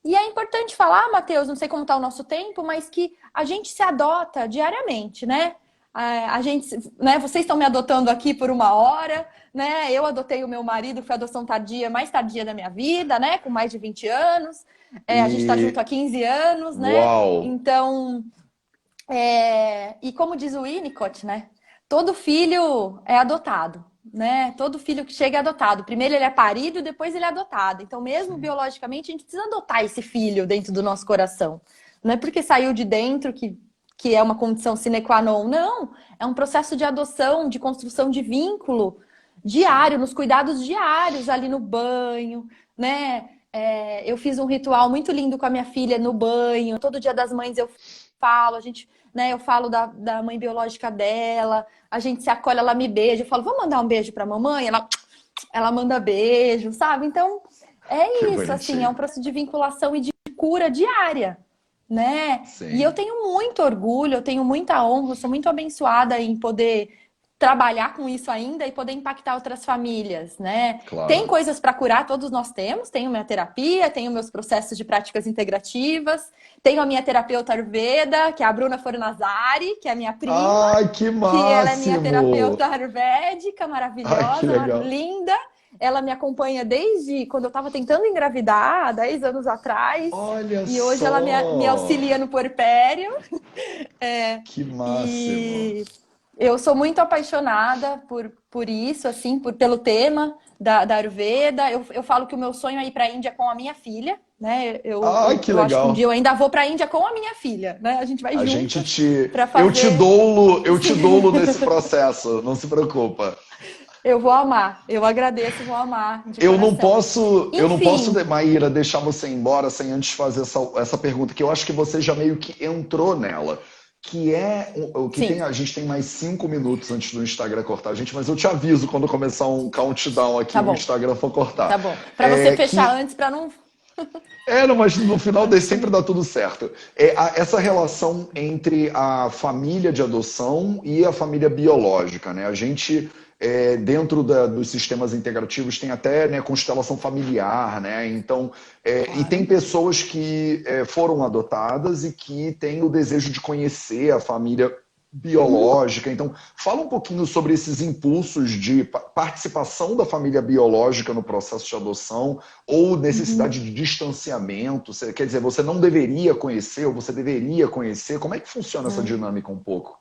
é importante falar, Matheus, não sei como está o nosso tempo, mas que a gente se adota diariamente, né? A gente, né, vocês estão me adotando aqui por 1 hora, né? Eu adotei o meu marido, foi a adoção tardia, mais tardia da minha vida, né? Com mais de 20 anos. A gente está junto há 15 anos, né? Uau. Então, e como diz o Winnicott, né? Todo filho é adotado, né? Todo filho que chega é adotado. Primeiro ele é parido, depois ele é adotado. Então, mesmo biologicamente, a gente precisa adotar esse filho dentro do nosso coração. Não é porque saiu de dentro que é uma condição sine qua non. Não, é um processo de adoção, de construção de vínculo diário, nos cuidados diários, ali no banho, né? Eu fiz um ritual muito lindo com a minha filha no banho. Todo dia das mães eu falo, eu falo da mãe biológica dela, a gente se acolhe, ela me beija, eu falo, vamos mandar um beijo pra mamãe? Ela manda beijo, sabe? Então, isso, assim, é um processo de vinculação e de cura diária, né? Sim. E eu tenho muito orgulho, eu tenho muita honra, eu sou muito abençoada em poder trabalhar com isso ainda e poder impactar outras famílias, né? Claro. Tem coisas para curar, todos nós temos. Tenho minha terapia, tenho meus processos de práticas integrativas, tenho a minha terapeuta Ayurveda, que é a Bruna Fornazari, que é a minha prima. Ai, que máximo! Que ela é minha terapeuta ayurvédica, maravilhosa, Ai, que legal. linda. Ela me acompanha desde quando eu estava tentando engravidar, há 10 anos atrás. Olha e hoje só. ela me auxilia no puerpério. Que máximo! E eu sou muito apaixonada por isso, assim, pelo tema da Ayurveda. Eu falo que o meu sonho é ir para a Índia com a minha filha, né? Que eu legal. acho que um dia eu ainda vou para a Índia com a minha filha, né? A gente vai juntos para fazer. Eu te dolo nesse processo, não se preocupa. Eu vou amar, eu agradeço, vou amar. Eu não posso, Maíra, deixar você ir embora sem antes fazer essa pergunta, que eu acho que você já meio que entrou nela. Que é o que a gente tem mais 5 minutos antes do Instagram cortar a gente, mas eu te aviso quando começar um countdown aqui no Instagram for cortar. Tá bom. Pra você fechar antes, pra não. Não, mas no final sempre dá tudo certo. Essa relação entre a família de adoção e a família biológica, né? A gente dentro dos sistemas integrativos tem até, né, constelação familiar, né? Então, e Claro. tem pessoas que foram adotadas e que têm o desejo de conhecer a família Uhum, biológica. Então, fala um pouquinho sobre esses impulsos de participação da família biológica no processo de adoção ou necessidade uhum. de distanciamento. Quer dizer, você não deveria conhecer ou você deveria conhecer. Como é que funciona essa É. dinâmica um pouco?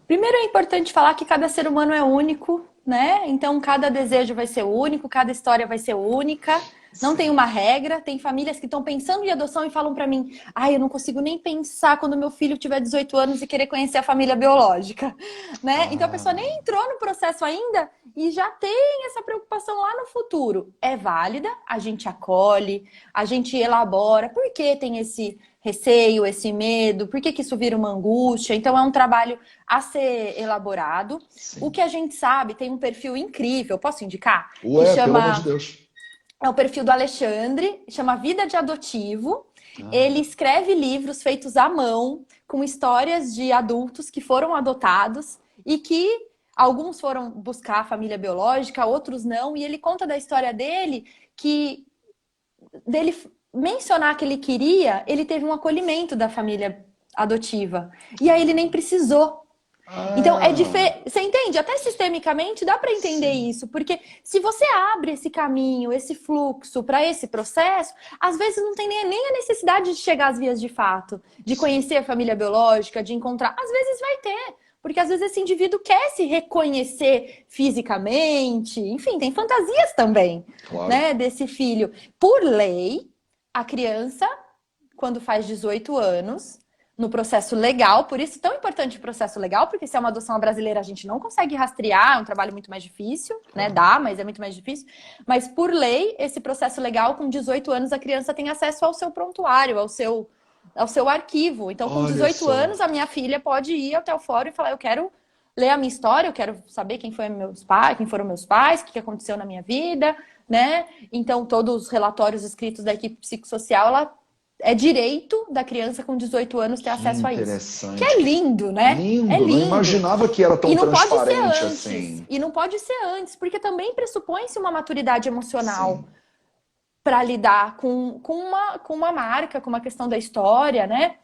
Primeiro é importante falar que cada ser humano é único, né? Então cada desejo vai ser único, cada história vai ser única. Não tem Sim. uma regra. Tem famílias que estão pensando em adoção e falam para mim: "Ai, eu não consigo nem pensar quando meu filho tiver 18 anos e querer conhecer a família biológica", né? Então a pessoa Ah, nem entrou no processo ainda e já tem essa preocupação lá no futuro. É válida, a gente acolhe, a gente elabora. Por que tem esse receio, esse medo? Por que que isso vira uma angústia? Então é um trabalho a ser elaborado. O sim. que a gente sabe tem um perfil incrível, posso indicar? Que Ué, pelo amor de chama. Deus. É o perfil do Alexandre, chama Vida de Adotivo. Ele Ah, escreve livros feitos à mão, com histórias de adultos que foram adotados e que alguns foram buscar a família biológica, outros não. E ele conta da história dele, que dele mencionar que ele queria, ele teve um acolhimento da família adotiva. E aí ele nem precisou. Então, é ah, diferente. Você entende? Até sistemicamente dá para entender sim. isso, porque se você abre esse caminho, esse fluxo para esse processo, às vezes não tem nem a necessidade de chegar às vias de fato, de Sim, conhecer a família biológica, de encontrar. Às vezes vai ter, porque às vezes esse indivíduo quer se reconhecer fisicamente, enfim, tem fantasias também, claro. né, desse filho. Por lei, a criança, quando faz 18 anos, no processo legal, por isso tão importante o processo legal, porque se é uma adoção brasileira a gente não consegue rastrear, é um trabalho muito mais difícil, né? Claro. Dá, mas é muito mais difícil. Mas por lei, esse processo legal, com 18 anos, a criança tem acesso ao seu prontuário, ao seu arquivo. Então, com Olha 18 só. anos, a minha filha pode ir até o fórum e falar: eu quero ler a minha história, eu quero saber quem foi meus pais, quem foram meus pais, o que aconteceu na minha vida, né? Então, todos os relatórios escritos da equipe psicossocial, ela é direito da criança com 18 anos ter Que acesso a isso. Que é interessante. lindo, né? É Lindo. Não lindo. imaginava que era tão E não pode ser transparente antes. assim. E não pode ser antes, porque também pressupõe-se uma maturidade emocional Sim, para lidar com uma marca, com uma questão da história, né?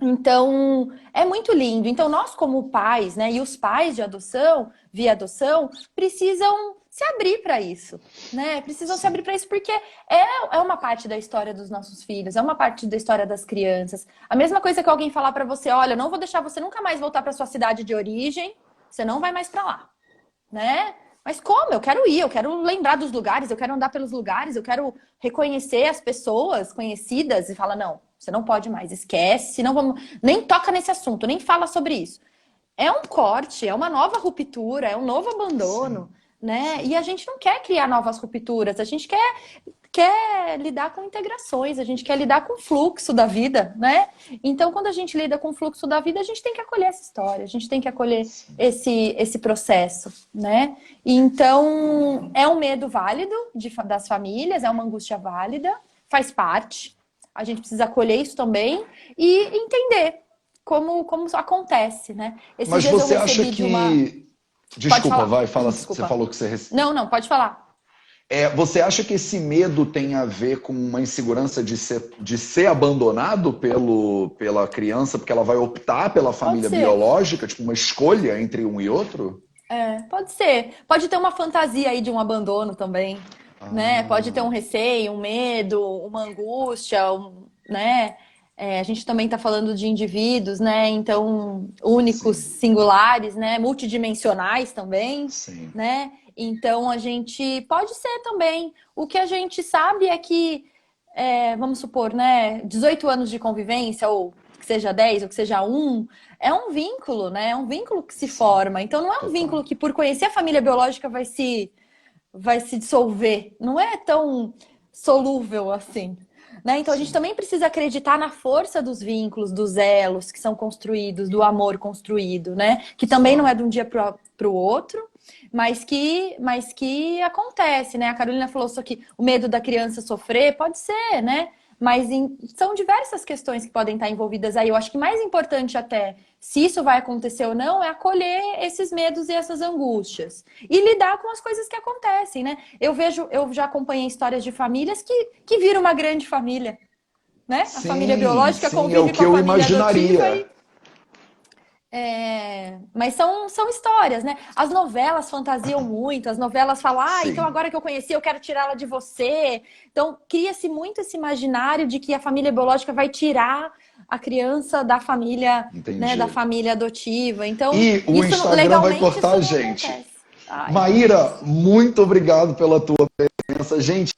Então, é muito lindo. Então, nós, como pais, né, e os pais de adoção, via adoção, precisam se abrir para isso, né? Precisam se abrir sim. para isso porque é uma parte da história dos nossos filhos, é uma parte da história das crianças. A mesma coisa que alguém falar para você: olha, não vou deixar você nunca mais voltar para sua cidade de origem, você não vai mais para lá, né? Mas como? Eu quero ir, eu quero lembrar dos lugares, eu quero andar pelos lugares, eu quero reconhecer as pessoas conhecidas e fala: não, você não pode mais, esquece, não vamos, nem toca nesse assunto, nem fala sobre isso. É um corte, é uma nova ruptura, é um novo abandono, Sim, né? E sim. a gente não quer criar novas rupturas, a gente quer lidar com integrações, a gente quer lidar com o fluxo da vida, né? Então, quando a gente lida com o fluxo da vida, a gente tem que acolher essa história, a gente tem que acolher Sim. esse processo, né? Então, é um medo válido das famílias, é uma angústia válida, faz parte. A gente precisa acolher isso também e entender como isso acontece, né? Esses Mas dias eu você acha recebi de uma. que. Pode Desculpa, falar. vai, fala. Você Desculpa. falou que você. Não, não, pode falar. Você acha que esse medo tem a ver com uma insegurança de ser abandonado pela criança, porque ela vai optar pela Pode família ser. biológica, tipo uma escolha entre um e outro? Pode ser. Pode ter uma fantasia aí de um abandono também, né? Pode ter um Ah, receio, um medo, uma angústia, né? A gente também está falando de indivíduos, né? Então, únicos, sim, singulares, né? Multidimensionais também, sim. né? Então, a gente pode ser também. O que a gente sabe é que, vamos supor, né? 18 anos de convivência, ou que seja 10, ou que seja um, é um vínculo, né? É um vínculo que se Sim, forma. Então não é um total. vínculo que por conhecer a família biológica vai se dissolver. Não é tão solúvel assim. Né? Então a gente Sim, também precisa acreditar na força dos vínculos, dos elos que são construídos, do amor construído, né? Que também não é claro. de um dia para o outro, mas que acontece, né? A Carolina falou só que o medo da criança sofrer pode ser, né? Mas são diversas questões que podem estar envolvidas aí. Eu acho que mais importante até, se isso vai acontecer ou não, é acolher esses medos e essas angústias. E lidar com as coisas que acontecem, né? Eu já acompanhei histórias de famílias que viram uma grande família, né? A família biológica sim, é o convive que com a eu família adotiva imaginaria. mas são histórias, né? As novelas fantasiam muito, as novelas falam, então Sim, agora que eu conheci, eu quero tirá-la de você. Então, cria-se muito esse imaginário de que a família biológica vai tirar a criança da família, né, da entendi. família adotiva. Então, E o isso Instagram vai legalmente cortar isso a não gente. acontece. Ai, meu Maíra, Deus. muito obrigado pela tua presença. Gente,